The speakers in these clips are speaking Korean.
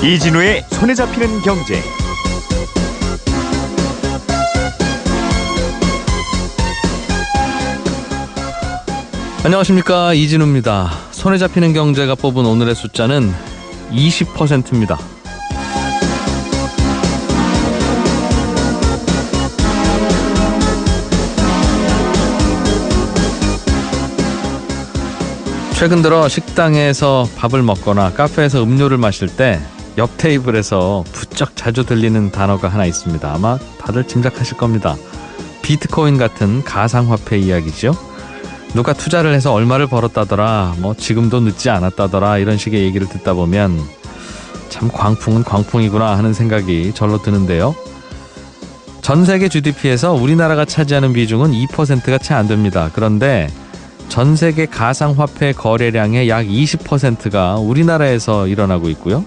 이진우의 손에 잡히는 경제. 안녕하십니까, 이진우입니다. 손에 잡히는 경제가 뽑은 오늘의 숫자는 20%입니다. 최근 들어 식당에서 밥을 먹거나 카페에서 음료를 마실 때 옆 테이블에서 부쩍 자주 들리는 단어가 하나 있습니다. 아마 다들 짐작하실 겁니다. 비트코인 같은 가상화폐 이야기죠. 누가 투자를 해서 얼마를 벌었다더라, 지금도 늦지 않았다더라, 이런 식의 얘기를 듣다 보면 참 광풍은 광풍이구나 하는 생각이 절로 드는데요. 전 세계 GDP에서 우리나라가 차지하는 비중은 2%가 채 안 됩니다. 그런데 전 세계 가상화폐 거래량의 약 20%가 우리나라에서 일어나고 있고요.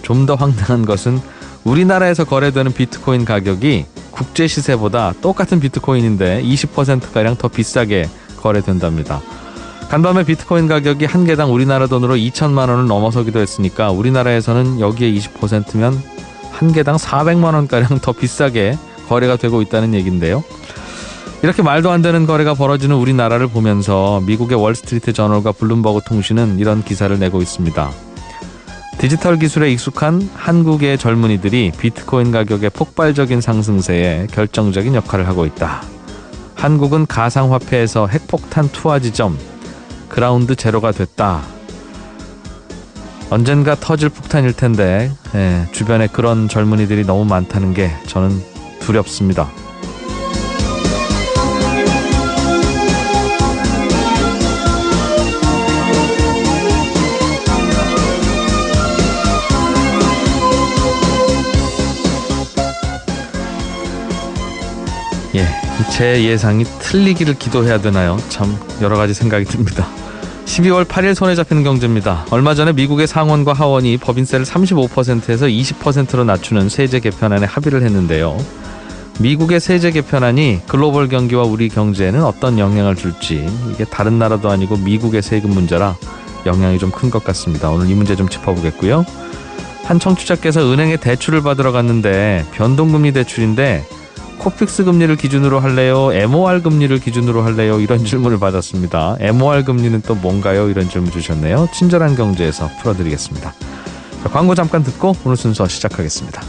좀 더 황당한 것은 우리나라에서 거래되는 비트코인 가격이 국제 시세보다 똑같은 비트코인인데 20%가량 더 비싸게 거래된답니다. 간밤에 비트코인 가격이 한 개당 우리나라 돈으로 2천만 원을 넘어서기도 했으니까 우리나라에서는 여기에 20%면 한 개당 400만 원가량 더 비싸게 거래가 되고 있다는 얘기인데요. 이렇게 말도 안 되는 거래가 벌어지는 우리나라를 보면서 미국의 월스트리트 저널과 블룸버그 통신은 이런 기사를 내고 있습니다. 디지털 기술에 익숙한 한국의 젊은이들이 비트코인 가격의 폭발적인 상승세에 결정적인 역할을 하고 있다. 한국은 가상화폐에서 핵폭탄 투하 지점, 그라운드 제로가 됐다. 언젠가 터질 폭탄일 텐데 주변에 그런 젊은이들이 너무 많다는 게 저는 두렵습니다. 제 예상이 틀리기를 기도해야 되나요? 참 여러 가지 생각이 듭니다. 12월 8일 손에 잡히는 경제입니다. 얼마 전에 미국의 상원과 하원이 법인세를 35%에서 20%로 낮추는 세제 개편안에 합의를 했는데요. 미국의 세제 개편안이 글로벌 경기와 우리 경제에는 어떤 영향을 줄지, 이게 다른 나라도 아니고 미국의 세금 문제라 영향이 좀 큰 것 같습니다. 오늘 이 문제 좀 짚어보겠고요. 한 청취자께서 은행에 대출을 받으러 갔는데 변동금리 대출인데 코픽스 금리를 기준으로 할래요? MOR 금리를 기준으로 할래요? 이런 질문을 받았습니다. MOR 금리는 또 뭔가요? 이런 질문 주셨네요. 친절한 경제에서 풀어드리겠습니다. 자, 광고 잠깐 듣고 오늘 순서 시작하겠습니다.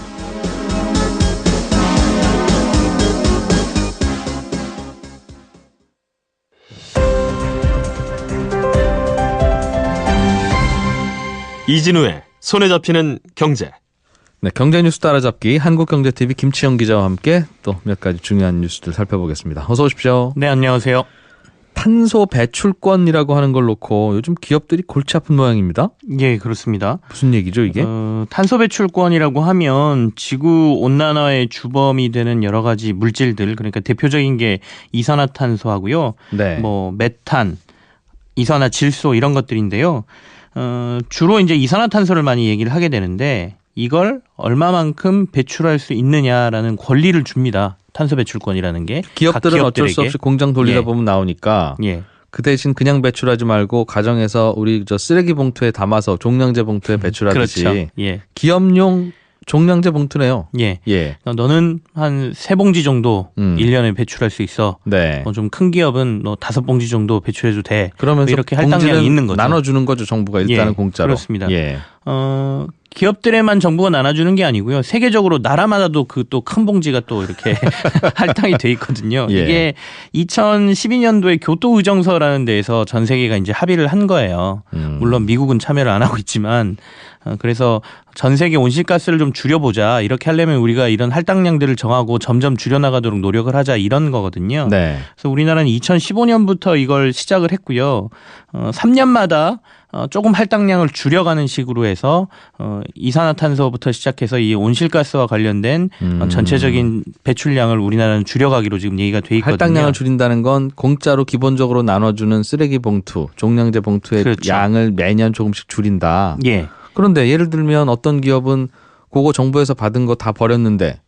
이진우의 손에 잡히는 경제. 네, 경제 뉴스 따라잡기 한국경제TV 김치영 기자와 함께 또 몇 가지 중요한 뉴스들 살펴보겠습니다. 어서 오십시오. 네, 안녕하세요. 탄소 배출권이라고 하는 걸 놓고 요즘 기업들이 골치 아픈 모양입니다. 예, 그렇습니다. 무슨 얘기죠, 이게? 탄소 배출권이라고 하면 지구 온난화의 주범이 되는 여러 가지 물질들, 그러니까 대표적인 게 이산화탄소하고요. 네. 메탄, 이산화질소 이런 것들인데요. 주로 이제 이산화탄소를 많이 얘기를 하게 되는데 이걸 얼마만큼 배출할 수 있느냐라는 권리를 줍니다. 탄소 배출권이라는 게. 기업들은 어쩔 수 없이 공장 돌리다 보면 나오니까 그 대신 그냥 배출하지 말고 가정에서 우리 쓰레기 봉투에 담아서 종량제 봉투에 배출하듯이 그렇죠. 기업용 종량제 봉투네요. 너는 한 3봉지 정도 1년에 배출할 수 있어. 네. 좀 큰 기업은 너 5봉지 정도 배출해도 돼. 그러면서 이렇게 할당량이 있는 거죠. 나눠주는 거죠. 정부가 일단은 공짜로. 그렇습니다. 기업들에만 정부가 나눠주는 게 아니고요. 세계적으로 나라마다도 그 또 큰 봉지가 또 이렇게 할당이 돼 있거든요. 이게 2012년도에 교토의정서라는 데에서 전 세계가 이제 합의를 한 거예요. 물론 미국은 참여를 안 하고 있지만 그래서 전 세계 온실가스를 좀 줄여보자. 이렇게 하려면 우리가 이런 할당량들을 정하고 점점 줄여나가도록 노력을 하자 이런 거거든요. 네. 그래서 우리나라는 2015년부터 이걸 시작을 했고요. 3년마다 조금 할당량을 줄여가는 식으로 해서 이산화탄소부터 시작해서 이 온실가스와 관련된 전체적인 배출량을 우리나라는 줄여가기로 지금 얘기가 돼 있거든요. 할당량을 줄인다는 건 공짜로 기본적으로 나눠주는 쓰레기 봉투, 종량제 봉투의 양을 매년 조금씩 줄인다. 그런데 예를 들면 어떤 기업은 그거 정부에서 받은 거 다 버렸는데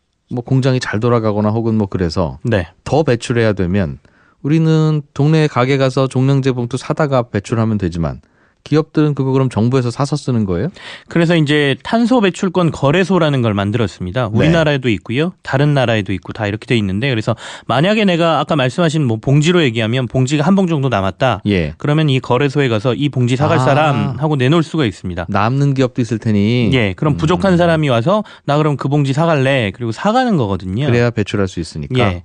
공장이 잘 돌아가거나 혹은 그래서 더 배출해야 되면 우리는 동네 가게 가서 종량제 봉투 사다가 배출하면 되지만 기업들은 그거 그럼 정부에서 사서 쓰는 거예요? 그래서 이제 탄소 배출권 거래소라는 걸 만들었습니다. 우리나라에도 있고요. 다른 나라에도 있고 다 이렇게 돼 있는데 그래서 만약에 내가 아까 말씀하신 뭐 봉지로 얘기하면 봉지가 한 봉 정도 남았다. 예. 그러면 이 거래소에 가서 이 봉지 사갈 사람 하고 내놓을 수가 있습니다. 남는 기업도 있을 테니. 예. 그럼 부족한 사람이 와서 나 그럼 그 봉지 사갈래. 그리고 사가는 거거든요. 그래야 배출할 수 있으니까. 예.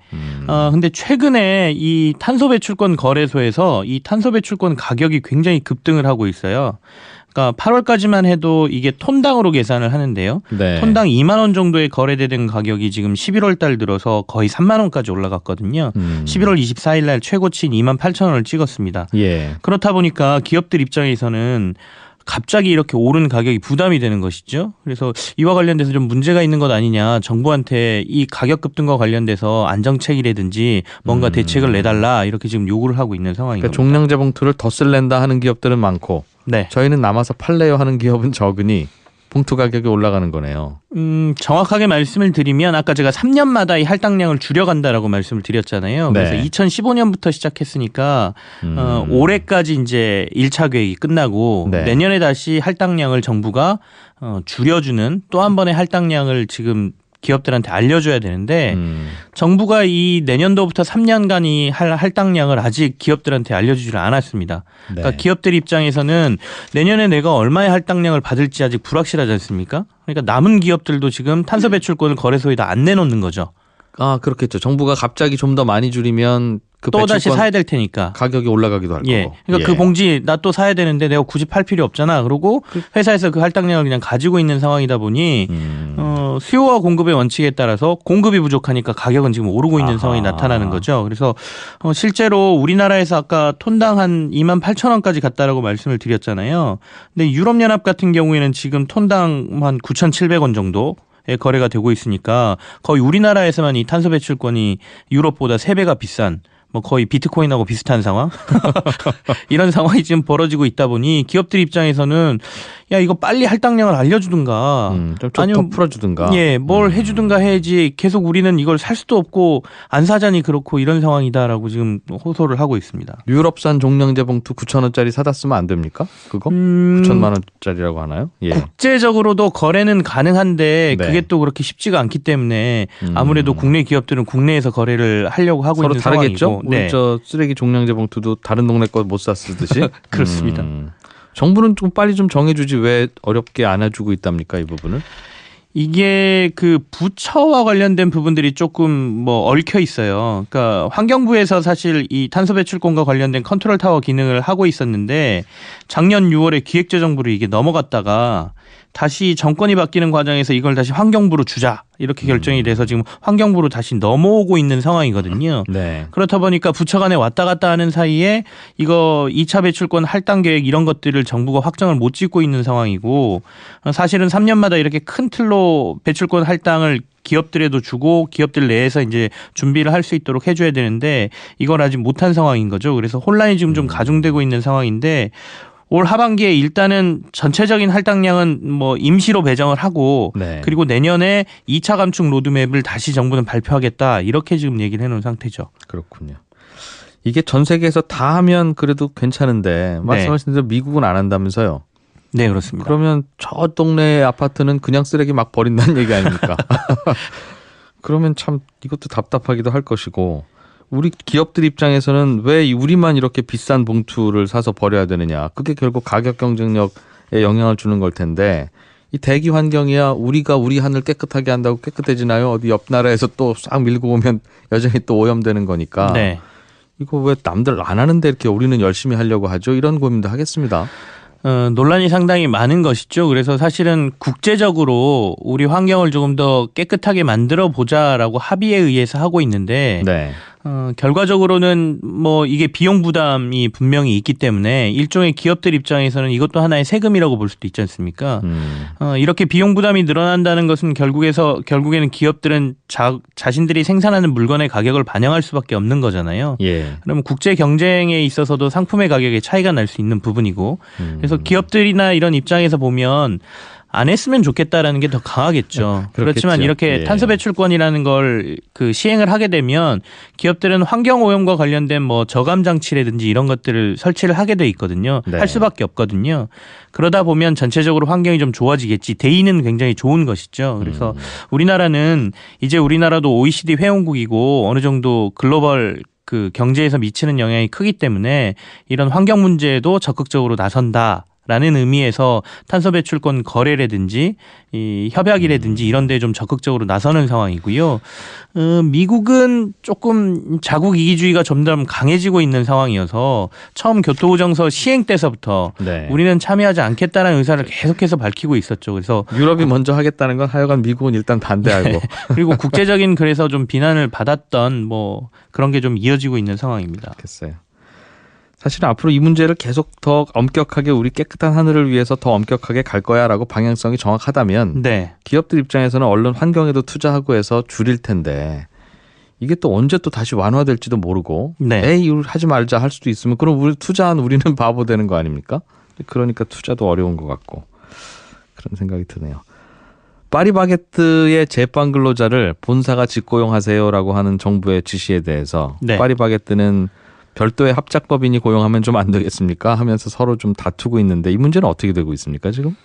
근데 최근에 이 탄소 배출권 거래소에서 이 탄소 배출권 가격이 굉장히 급등을 하고 있어요. 그러니까 8월까지만 해도 이게 톤당으로 계산을 하는데요. 네. 톤당 2만 원 정도에 거래되는 가격이 지금 11월 달 들어서 거의 3만 원까지 올라갔거든요. 11월 24일 날 최고치인 2만 8천 원을 찍었습니다. 예. 그렇다 보니까 기업들 입장에서는 갑자기 이렇게 오른 가격이 부담이 되는 것이죠. 그래서 이와 관련돼서 좀 문제가 있는 것 아니냐. 정부한테 이 가격 급등과 관련돼서 안정책이라든지 뭔가 대책을 내달라 이렇게 지금 요구를 하고 있는 상황인 그러니까 겁니다. 종량제 봉투를 더 쓸랜다 하는 기업들은 많고 네. 저희는 남아서 팔래요 하는 기업은 적으니 봉투 가격이 올라가는 거네요. 정확하게 말씀을 드리면 아까 제가 3년마다 이 할당량을 줄여간다라고 말씀을 드렸잖아요. 네. 그래서 2015년부터 시작했으니까 올해까지 이제 1차 계획이 끝나고 네. 내년에 다시 할당량을 정부가 줄여주는 또 한 번의 할당량을 지금 기업들한테 알려줘야 되는데 정부가 이 내년도부터 3년간 이 할당량을 아직 기업들한테 알려주지를 않았습니다. 네. 그러니까 기업들 입장에서는 내년에 내가 얼마의 할당량을 받을지 아직 불확실하지 않습니까? 그러니까 남은 기업들도 지금 탄소 배출권을 거래소에다 안 내놓는 거죠. 아 그렇겠죠. 정부가 갑자기 좀 더 많이 줄이면 그 또 다시 배출권 사야 될 테니까. 가격이 올라가기도 할 예. 거고. 그러니까 예. 그 봉지 나 또 사야 되는데 내가 굳이 팔 필요 없잖아. 그러고 회사에서 그 할당량을 그냥 가지고 있는 상황이다 보니 수요와 공급의 원칙에 따라서 공급이 부족하니까 가격은 지금 오르고 있는 상황이 나타나는 거죠. 그래서 실제로 우리나라에서 아까 톤당 한 2만 8천 원까지 갔다라고 말씀을 드렸잖아요. 근데 유럽연합 같은 경우에는 지금 톤당 한 9,700원 정도 거래가 되고 있으니까 거의 우리나라에서만 이 탄소 배출권이 유럽보다 3배가 비싼 뭐 거의 비트코인하고 비슷한 상황 이런 상황이 지금 벌어지고 있다 보니 기업들 입장에서는 야 이거 빨리 할당량을 알려주든가 좀 더 풀어주든가 예, 뭘 해주든가 해야지 계속 우리는 이걸 살 수도 없고 안 사자니 그렇고 이런 상황이다라고 지금 호소를 하고 있습니다. 유럽산 종량제 봉투 9,000원짜리 사다 쓰면 안 됩니까? 그거? 9천만 원짜리라고 하나요? 예. 국제적으로도 거래는 가능한데 네. 그게 또 그렇게 쉽지가 않기 때문에 아무래도 국내 기업들은 국내에서 거래를 하려고 하고 서로 있는 다르겠죠? 상황이고 우리 네. 저 쓰레기 종량제 봉투도 다른 동네 거 못 사 쓰듯이 그렇습니다. 정부는 좀 빨리 좀 정해주지 왜 어렵게 안아주고 있답니까 이 부분을? 이게 그 부처와 관련된 부분들이 조금 뭐 얽혀 있어요. 그러니까 환경부에서 사실 이 탄소 배출권과 관련된 컨트롤 타워 기능을 하고 있었는데 작년 6월에 기획재정부로 이게 넘어갔다가 다시 정권이 바뀌는 과정에서 이걸 다시 환경부로 주자 이렇게 결정이 돼서 지금 환경부로 다시 넘어오고 있는 상황이거든요. 네. 그렇다 보니까 부처 간에 왔다 갔다 하는 사이에 이거 2차 배출권 할당 계획 이런 것들을 정부가 확정을 못 짓고 있는 상황이고 사실은 3년마다 이렇게 큰 틀로 배출권 할당을 기업들에도 주고 기업들 내에서 이제 준비를 할 수 있도록 해줘야 되는데 이걸 아직 못한 상황인 거죠. 그래서 혼란이 지금 좀 가중되고 있는 상황인데 올 하반기에 일단은 전체적인 할당량은 뭐 임시로 배정을 하고 네. 그리고 내년에 2차 감축 로드맵을 다시 정부는 발표하겠다 이렇게 지금 얘기를 해놓은 상태죠. 그렇군요. 이게 전 세계에서 다 하면 그래도 괜찮은데 말씀하신 대로 미국은 안 한다면서요? 네, 그렇습니다. 그러면 저 동네 아파트는 그냥 쓰레기 막 버린다는 얘기 아닙니까? 그러면 참 이것도 답답하기도 할 것이고 우리 기업들 입장에서는 왜 우리만 이렇게 비싼 봉투를 사서 버려야 되느냐. 그게 결국 가격 경쟁력에 영향을 주는 걸 텐데 이 대기 환경이야 우리가 우리 하늘 깨끗하게 한다고 깨끗해지나요? 어디 옆 나라에서 또 싹 밀고 오면 여전히 또 오염되는 거니까. 네. 이거 왜 남들 안 하는데 이렇게 우리는 열심히 하려고 하죠? 이런 고민도 하겠습니다. 논란이 상당히 많은 것이죠. 그래서 사실은 국제적으로 우리 환경을 조금 더 깨끗하게 만들어 보자라고 합의에 의해서 하고 있는데 네. 결과적으로는 뭐 이게 비용 부담이 분명히 있기 때문에 일종의 기업들 입장에서는 이것도 하나의 세금이라고 볼 수도 있지 않습니까? 이렇게 비용 부담이 늘어난다는 것은 결국에는 기업들은 자신들이 생산하는 물건의 가격을 반영할 수밖에 없는 거잖아요. 예. 그러면 국제 경쟁에 있어서도 상품의 가격에 차이가 날 수 있는 부분이고 그래서 기업들이나 이런 입장에서 보면 안 했으면 좋겠다라는 게 더 강하겠죠. 그렇지만 이렇게 예. 탄소 배출권이라는 걸 그 시행을 하게 되면 기업들은 환경 오염과 관련된 뭐 저감 장치라든지 이런 것들을 설치를 하게 돼 있거든요. 네. 할 수밖에 없거든요. 그러다 보면 전체적으로 환경이 좀 좋아지겠지. 대의는 굉장히 좋은 것이죠. 그래서 우리나라는 이제 우리나라도 OECD 회원국이고 어느 정도 글로벌 그 경제에서 미치는 영향이 크기 때문에 이런 환경 문제에도 적극적으로 나선다라는 의미에서 탄소 배출권 거래라든지 이 협약이라든지 이런 데 좀 적극적으로 나서는 상황이고요. 미국은 조금 자국 이기주의가 점점 강해지고 있는 상황이어서 처음 교토의정서 시행 때서부터 네. 우리는 참여하지 않겠다는 의사를 계속해서 밝히고 있었죠. 그래서 유럽이 먼저 하겠다는 건 하여간 미국은 일단 반대하고. 그리고 국제적인 그래서 좀 비난을 받았던 뭐 그런 게 좀 이어지고 있는 상황입니다. 그렇겠어요. 사실은 앞으로 이 문제를 계속 더 엄격하게 우리 깨끗한 하늘을 위해서 더 엄격하게 갈 거야라고 방향성이 정확하다면 네. 기업들 입장에서는 얼른 환경에도 투자하고 해서 줄일 텐데 이게 또 언제 또 다시 완화될지도 모르고 네. 에이 이걸 하지 말자 할 수도 있으면 그럼 우리 투자한 우리는 바보 되는 거 아닙니까? 그러니까 투자도 어려운 것 같고 그런 생각이 드네요. 파리바게뜨의 제빵 근로자를 본사가 직고용하세요라고 하는 정부의 지시에 대해서 네. 파리바게뜨는 별도의 합작법인이 고용하면 좀 안 되겠습니까? 하면서 서로 좀 다투고 있는데 이 문제는 어떻게 되고 있습니까 지금?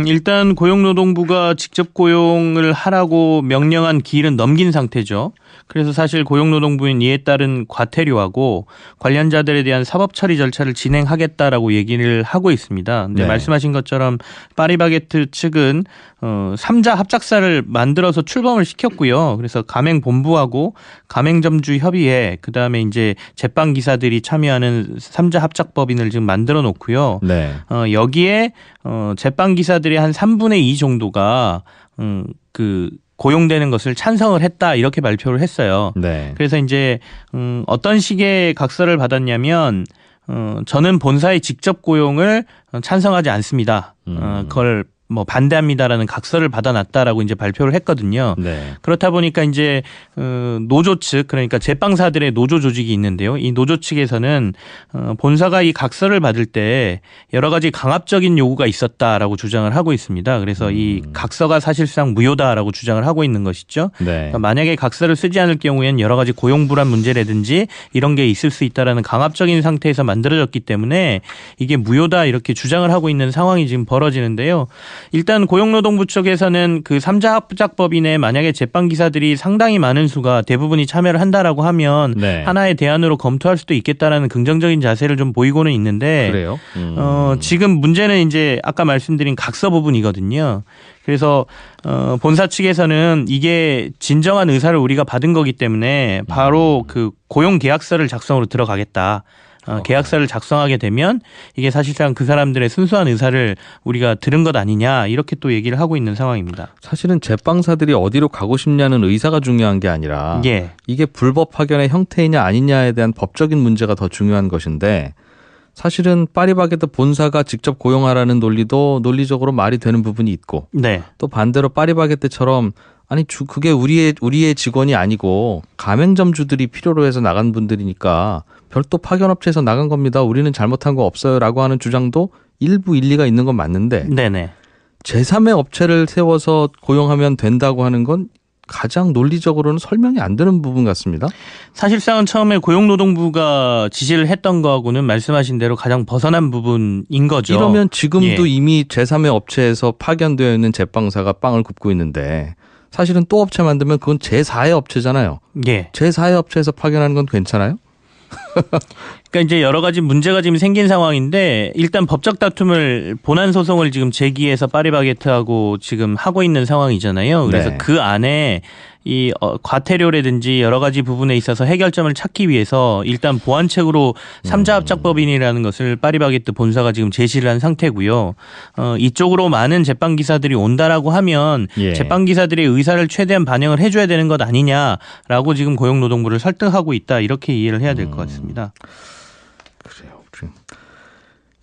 일단 고용노동부가 직접 고용을 하라고 명령한 기일은 넘긴 상태죠. 그래서 사실 고용노동부는 이에 따른 과태료하고 관련자들에 대한 사법 처리 절차를 진행하겠다라고 얘기를 하고 있습니다. 근데 네. 말씀하신 것처럼 파리바게뜨 측은 3자 합작사를 만들어서 출범을 시켰고요. 그래서 가맹본부하고 가맹점주 협의회 그다음에 이제 제빵 기사들이 참여하는 3자 합작법인을 지금 만들어 놓고요. 네. 여기에 제빵 기사들의 한 3분의 2 정도가 그 고용되는 것을 찬성을 했다 이렇게 발표를 했어요. 네. 그래서 이제 어떤 식의 각서를 받았냐면 저는 본사의 직접 고용을 찬성하지 않습니다. 그걸 뭐 반대합니다라는 각서를 받아놨다라고 이제 발표를 했거든요. 네. 그렇다 보니까 이제 노조 측 그러니까 제빵사들의 노조 조직이 있는데요. 이 노조 측에서는 본사가 이 각서를 받을 때 여러 가지 강압적인 요구가 있었다라고 주장을 하고 있습니다. 그래서 이 각서가 사실상 무효다라고 주장을 하고 있는 것이죠. 네. 그러니까 만약에 각서를 쓰지 않을 경우에는 여러 가지 고용 불안 문제라든지 이런 게 있을 수 있다라는 강압적인 상태에서 만들어졌기 때문에 이게 무효다 이렇게 주장을 하고 있는 상황이 지금 벌어지는데요. 일단 고용노동부 쪽에서는 그 3자 합작법인에 만약에 제빵 기사들이 상당히 많은 수가 대부분이 참여를 한다라고 하면 네. 하나의 대안으로 검토할 수도 있겠다라는 긍정적인 자세를 좀 보이고는 있는데 그래요? 지금 문제는 이제 아까 말씀드린 각서 부분이거든요. 그래서 본사 측에서는 이게 진정한 의사를 우리가 받은 거기 때문에 바로 그 고용 계약서를 작성으로 들어가겠다. 계약서를 작성하게 되면 이게 사실상 그 사람들의 순수한 의사를 우리가 들은 것 아니냐 이렇게 또 얘기를 하고 있는 상황입니다. 사실은 제빵사들이 어디로 가고 싶냐는 의사가 중요한 게 아니라 예. 이게 불법 파견의 형태이냐 아니냐에 대한 법적인 문제가 더 중요한 것인데 사실은 파리바게뜨 본사가 직접 고용하라는 논리도 논리적으로 말이 되는 부분이 있고 네. 또 반대로 파리바게뜨처럼 아니 그게 우리의 직원이 아니고 가맹점주들이 필요로 해서 나간 분들이니까 별도 파견업체에서 나간 겁니다. 우리는 잘못한 거 없어요라고 하는 주장도 일부 일리가 있는 건 맞는데 네네. 제3의 업체를 세워서 고용하면 된다고 하는 건 가장 논리적으로는 설명이 안 되는 부분 같습니다. 사실상은 처음에 고용노동부가 지시를 했던 거하고는 말씀하신 대로 가장 벗어난 부분인 거죠. 이러면 지금도 예. 이미 제3의 업체에서 파견되어 있는 제빵사가 빵을 굽고 있는데 사실은 또 업체 만들면 그건 제4의 업체잖아요. 예. 제4의 업체에서 파견하는 건 괜찮아요? 그러니까 이제 여러 가지 문제가 지금 생긴 상황인데 일단 법적 다툼을 본안 소송을 지금 제기해서 파리바게뜨하고 지금 하고 있는 상황이잖아요. 그래서 네. 그 안에 이 과태료라든지 여러 가지 부분에 있어서 해결점을 찾기 위해서 일단 보완책으로 3자 합작법인이라는 것을 파리바게뜨 본사가 지금 제시를 한 상태고요. 이쪽으로 많은 제빵 기사들이 온다라고 하면 예. 제빵 기사들의 의사를 최대한 반영을 해줘야 되는 것 아니냐라고 지금 고용노동부를 설득하고 있다 이렇게 이해를 해야 될 것 같습니다. 그래요.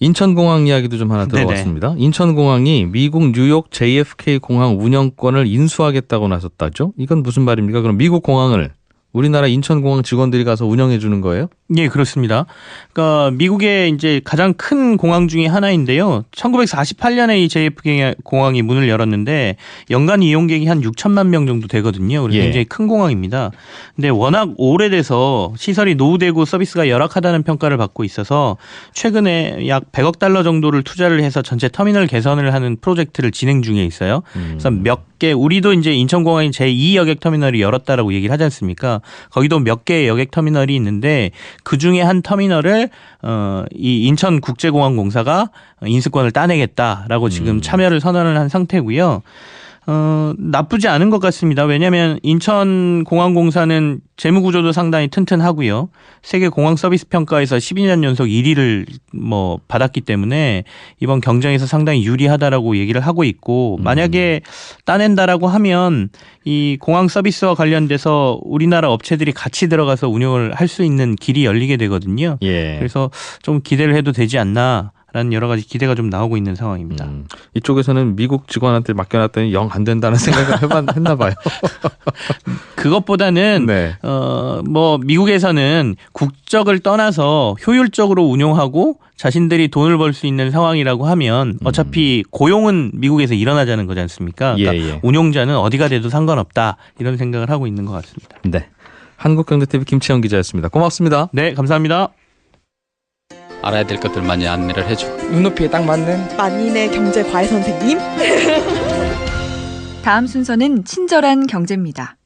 인천공항 이야기도 좀 하나 들어봤습니다. 인천공항이 미국 뉴욕 JFK 공항 운영권을 인수하겠다고 나섰다죠. 이건 무슨 말입니까? 그럼 미국 공항을 우리나라 인천공항 직원들이 가서 운영해 주는 거예요? 예, 그렇습니다. 그러니까 미국의 이제 가장 큰 공항 중에 하나인데요. 1948년에 이 JFK 공항이 문을 열었는데 연간 이용객이 한 6천만 명 정도 되거든요. 그래서 예. 굉장히 큰 공항입니다. 근데 워낙 오래돼서 시설이 노후되고 서비스가 열악하다는 평가를 받고 있어서 최근에 약 100억 달러 정도를 투자를 해서 전체 터미널 개선을 하는 프로젝트를 진행 중에 있어요. 그래서 몇 개, 우리도 이제 인천공항인 제2 여객 터미널이 열었다라고 얘기를 하지 않습니까? 거기도 몇 개의 여객 터미널이 있는데 그 중에 한 터미널을 이 인천국제공항공사가 인수권을 따내겠다라고 지금 참여를 선언을 한 상태고요. 나쁘지 않은 것 같습니다. 왜냐하면 인천공항공사는 재무구조도 상당히 튼튼하고요. 세계 공항 서비스 평가에서 12년 연속 1위를 받았기 때문에 이번 경쟁에서 상당히 유리하다라고 얘기를 하고 있고, 만약에 따낸다라고 하면 이 공항 서비스와 관련돼서 우리나라 업체들이 같이 들어가서 운영을 할 수 있는 길이 열리게 되거든요. 예. 그래서 좀 기대를 해도 되지 않나. 라는 여러 가지 기대가 좀 나오고 있는 상황입니다. 이쪽에서는 미국 직원한테 맡겨놨더니 영 안 된다는 생각을 했나 봐요. 그것보다는 네. 미국에서는 국적을 떠나서 효율적으로 운용하고 자신들이 돈을 벌 수 있는 상황이라고 하면 어차피 고용은 미국에서 일어나자는 거지 않습니까? 그러니까 예. 운용자는 어디가 돼도 상관없다 이런 생각을 하고 있는 것 같습니다. 네. 한국경제TV 김치영 기자였습니다. 고맙습니다. 네, 감사합니다. 알아야 될 것들 많이 안내를 해주고 눈높이에 딱 맞는 만인의 경제 과외 선생님. 다음 순서는 친절한 경제입니다.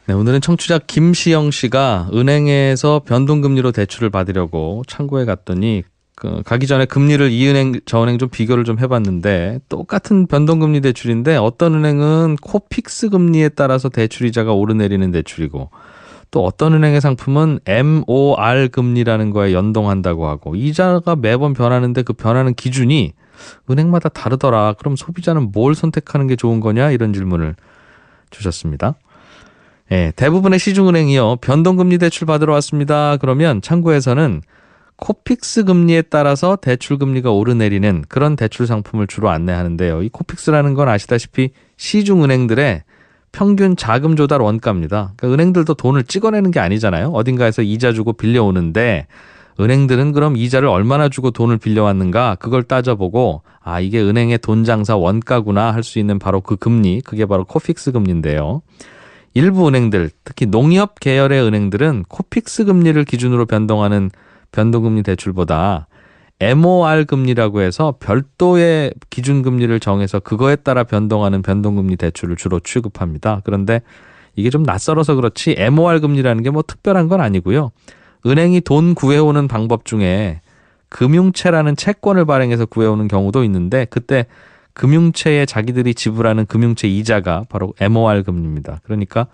네, 오늘은 청취자 김시영 씨가 은행에서 변동금리로 대출을 받으려고 창구에 갔더니 가기 전에 금리를 이 은행 저 은행 좀 비교를 좀 해봤는데 똑같은 변동금리 대출인데 어떤 은행은 코픽스 금리에 따라서 대출이자가 오르내리는 대출이고 또 어떤 은행의 상품은 MOR 금리라는 거에 연동한다고 하고 이자가 매번 변하는데 그 변하는 기준이 은행마다 다르더라. 그럼 소비자는 뭘 선택하는 게 좋은 거냐? 이런 질문을 주셨습니다. 예, 대부분의 시중은행이요. 변동금리 대출 받으러 왔습니다. 그러면 창구에서는 코픽스 금리에 따라서 대출 금리가 오르내리는 그런 대출 상품을 주로 안내하는데요. 이 코픽스라는 건 아시다시피 시중은행들의 평균 자금 조달 원가입니다. 그러니까 은행들도 돈을 찍어내는 게 아니잖아요. 어딘가에서 이자 주고 빌려오는데 은행들은 그럼 이자를 얼마나 주고 돈을 빌려왔는가 그걸 따져보고 아 이게 은행의 돈 장사 원가구나 할 수 있는 바로 그 금리, 그게 바로 코픽스 금리인데요. 일부 은행들, 특히 농협 계열의 은행들은 코픽스 금리를 기준으로 변동하는 변동금리 대출보다 MOR 금리라고 해서 별도의 기준금리를 정해서 그거에 따라 변동하는 변동금리 대출을 주로 취급합니다. 그런데 이게 좀 낯설어서 그렇지 MOR 금리라는 게 뭐 특별한 건 아니고요. 은행이 돈 구해오는 방법 중에 금융채라는 채권을 발행해서 구해오는 경우도 있는데 그때 금융채에 자기들이 지불하는 금융채 이자가 바로 MOR 금리입니다. 그러니까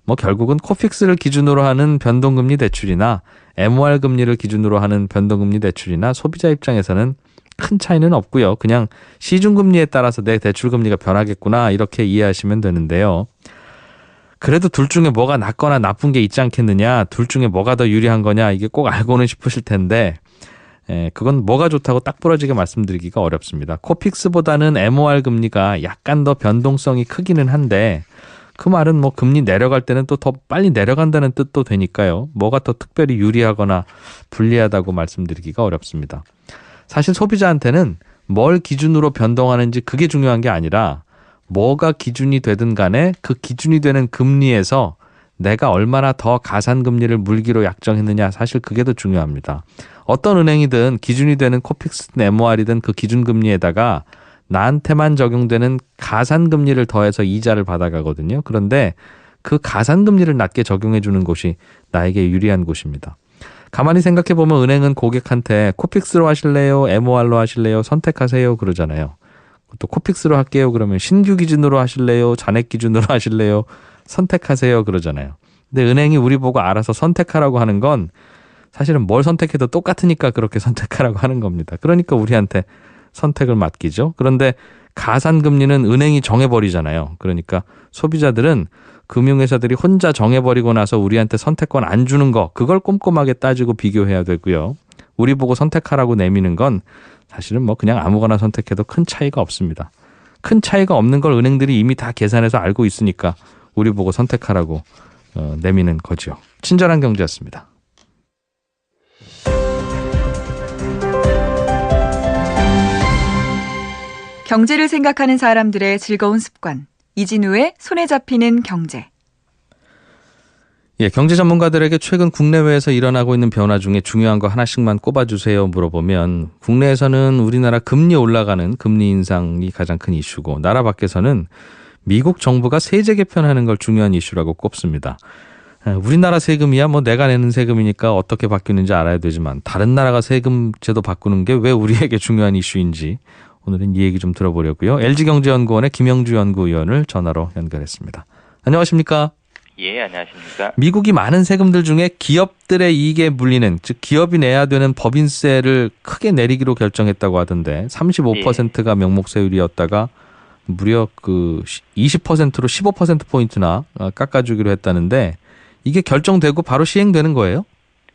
뭐 결국은 코픽스를 기준으로 하는 변동금리 대출이나 MOR 금리를 기준으로 하는 변동금리 대출이나 소비자 입장에서는 큰 차이는 없고요. 그냥 시중금리에 따라서 내 대출금리가 변하겠구나 이렇게 이해하시면 되는데요. 그래도 둘 중에 뭐가 낫거나 나쁜 게 있지 않겠느냐, 둘 중에 뭐가 더 유리한 거냐 이게 꼭 알고는 싶으실 텐데 그건 뭐가 좋다고 딱 부러지게 말씀드리기가 어렵습니다. 코픽스보다는 MOR 금리가 약간 더 변동성이 크기는 한데 그 말은 뭐 금리 내려갈 때는 또 더 빨리 내려간다는 뜻도 되니까요. 뭐가 더 특별히 유리하거나 불리하다고 말씀드리기가 어렵습니다. 사실 소비자한테는 뭘 기준으로 변동하는지 그게 중요한 게 아니라 뭐가 기준이 되든 간에 그 기준이 되는 금리에서 내가 얼마나 더 가산금리를 물기로 약정했느냐 사실 그게 더 중요합니다. 어떤 은행이든 기준이 되는 코픽스든 MOR이든 그 기준금리에다가 나한테만 적용되는 가산금리를 더해서 이자를 받아가거든요. 그런데 그 가산금리를 낮게 적용해 주는 곳이 나에게 유리한 곳입니다. 가만히 생각해보면 은행은 고객한테 코픽스로 하실래요? MOR로 하실래요? 선택하세요 그러잖아요. 또 코픽스로 할게요 그러면 신규 기준으로 하실래요? 잔액 기준으로 하실래요? 선택하세요 그러잖아요. 근데 은행이 우리 보고 알아서 선택하라고 하는 건 사실은 뭘 선택해도 똑같으니까 그렇게 선택하라고 하는 겁니다. 그러니까 우리한테 선택을 맡기죠. 그런데 가산금리는 은행이 정해버리잖아요. 그러니까 소비자들은 금융회사들이 혼자 정해버리고 나서 우리한테 선택권 안 주는 거 그걸 꼼꼼하게 따지고 비교해야 되고요. 우리 보고 선택하라고 내미는 건 사실은 뭐 그냥 아무거나 선택해도 큰 차이가 없습니다. 큰 차이가 없는 걸 은행들이 이미 다 계산해서 알고 있으니까 우리 보고 선택하라고 내미는 거죠. 친절한 경제였습니다. 경제를 생각하는 사람들의 즐거운 습관. 이진우의 손에 잡히는 경제. 예, 경제 전문가들에게 최근 국내외에서 일어나고 있는 변화 중에 중요한 거 하나씩만 꼽아주세요 물어보면 우리나라에서는 우리나라 금리 올라가는 금리 인상이 가장 큰 이슈고 나라 밖에서는 미국 정부가 세제 개편하는 걸 중요한 이슈라고 꼽습니다. 우리나라 세금이야 뭐 내가 내는 세금이니까 어떻게 바뀌는지 알아야 되지만 다른 나라가 세금 제도 바꾸는 게 왜 우리에게 중요한 이슈인지 오늘은 이 얘기 좀 들어보려고요. LG경제연구원의 김영주 연구위원을 전화로 연결했습니다. 안녕하십니까? 예, 안녕하십니까? 미국이 많은 세금들 중에 기업들의 이익에 물리는 즉 기업이 내야 되는 법인세를 크게 내리기로 결정했다고 하던데 35%가 명목세율이었다가 무려 그 20%로 15%포인트나 깎아주기로 했다는데 이게 결정되고 바로 시행되는 거예요?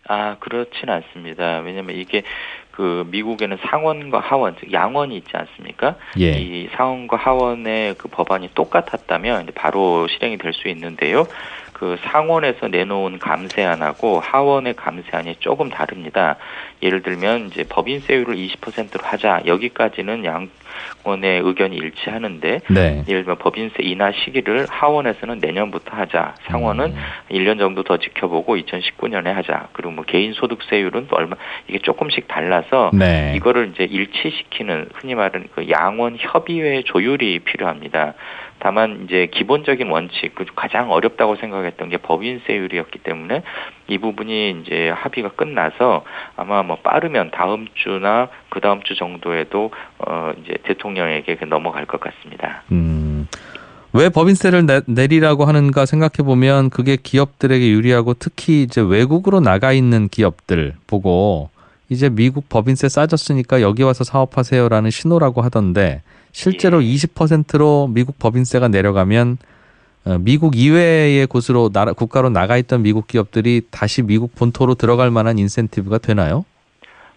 아, 그렇진 않습니다. 왜냐면 이게 그 미국에는 상원과 하원, 즉 양원이 있지 않습니까? 예. 이 상원과 하원의 그 법안이 똑같았다면 이제 바로 실행이 될 수 있는데요. 그 상원에서 내놓은 감세안하고 하원의 감세안이 조금 다릅니다. 예를 들면 이제 법인세율을 20%로 하자. 여기까지는 양원의 의견이 일치하는데 네. 예를 들면 법인세 인하 시기를 하원에서는 내년부터 하자. 상원은 1년 정도 더 지켜보고 2019년에 하자. 그리고 뭐 개인 소득세율은 또 얼마 이게 조금씩 달라서 네. 이거를 이제 일치시키는 흔히 말하는 그 양원 협의회 조율이 필요합니다. 다만 이제 기본적인 원칙, 가장 어렵다고 생각했던 게 법인세율이었기 때문에 이 부분이 이제 합의가 끝나서 아마 뭐 빠르면 다음 주나 그 다음 주 정도에도 이제 대통령에게 넘어갈 것 같습니다. 왜 법인세를 내리라고 하는가 생각해 보면 그게 기업들에게 유리하고 특히 이제 외국으로 나가 있는 기업들 보고 이제 미국 법인세 싸졌으니까 여기 와서 사업하세요라는 신호라고 하던데 실제로 20%로 미국 법인세가 내려가면 미국 이외의 곳으로 국가로 나가 있던 미국 기업들이 다시 미국 본토로 들어갈 만한 인센티브가 되나요?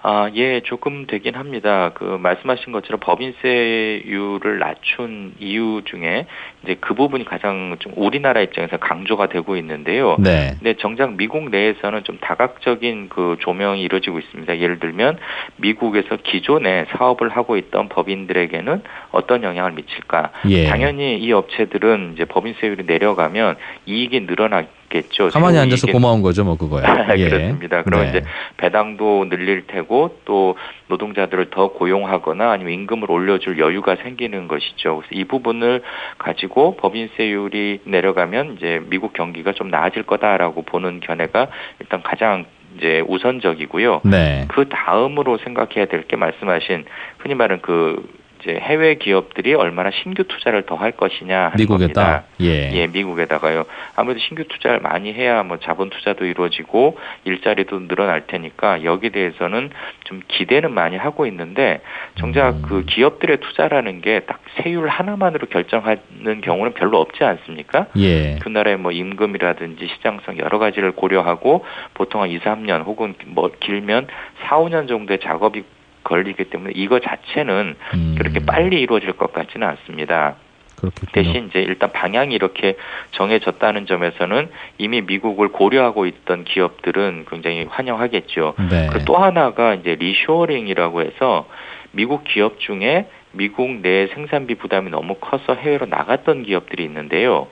아, 예, 조금 되긴 합니다. 그 말씀하신 것처럼 법인세율을 낮춘 이유 중에 이제 그 부분이 가장 좀 우리나라 입장에서 강조가 되고 있는데요. 네. 근데 정작 미국 내에서는 좀 다각적인 그 조명이 이루어지고 있습니다. 예를 들면 미국에서 기존에 사업을 하고 있던 법인들에게는 어떤 영향을 미칠까? 예. 당연히 이 업체들은 이제 법인세율이 내려가면 이익이 늘어나겠죠. 가만히 앉아서 고마운 거죠, 뭐 그거야. 예. 그렇습니다. 그럼 네. 이제 배당도 늘릴 테고 또 노동자들을 더 고용하거나 아니면 임금을 올려줄 여유가 생기는 것이죠. 그래서 이 부분을 가지고 법인세율이 내려가면 이제 미국 경기가 좀 나아질 거다라고 보는 견해가 일단 가장 이제 우선적이고요. 네. 그 다음으로 생각해야 될 게 말씀하신 흔히 말하는 그 이제 해외 기업들이 얼마나 신규 투자를 더 할 것이냐 하는 미국에다 겁니다. 예, 미국에다가요. 아무래도 신규 투자를 많이 해야 뭐 자본 투자도 이루어지고 일자리도 늘어날 테니까 여기에 대해서는 좀 기대는 많이 하고 있는데 정작 그 기업들의 투자라는 게 딱 세율 하나만으로 결정하는 경우는 별로 없지 않습니까? 예. 그 나라의 뭐 임금이라든지 시장성 여러 가지를 고려하고 보통 한 2, 3년 혹은 뭐 길면 4, 5년 정도의 작업이 걸리기 때문에 이거 자체는 그렇게 빨리 이루어질 것 같지는 않습니다. 그렇겠군요. 대신 이제 일단 방향이 이렇게 정해졌다는 점에서는 이미 미국을 고려하고 있던 기업들은 굉장히 환영하겠죠. 네. 그리고 또 하나가 이제 리쇼어링이라고 해서 미국 기업 중에 미국 내 생산비 부담이 너무 커서 해외로 나갔던 기업들이 있는데요.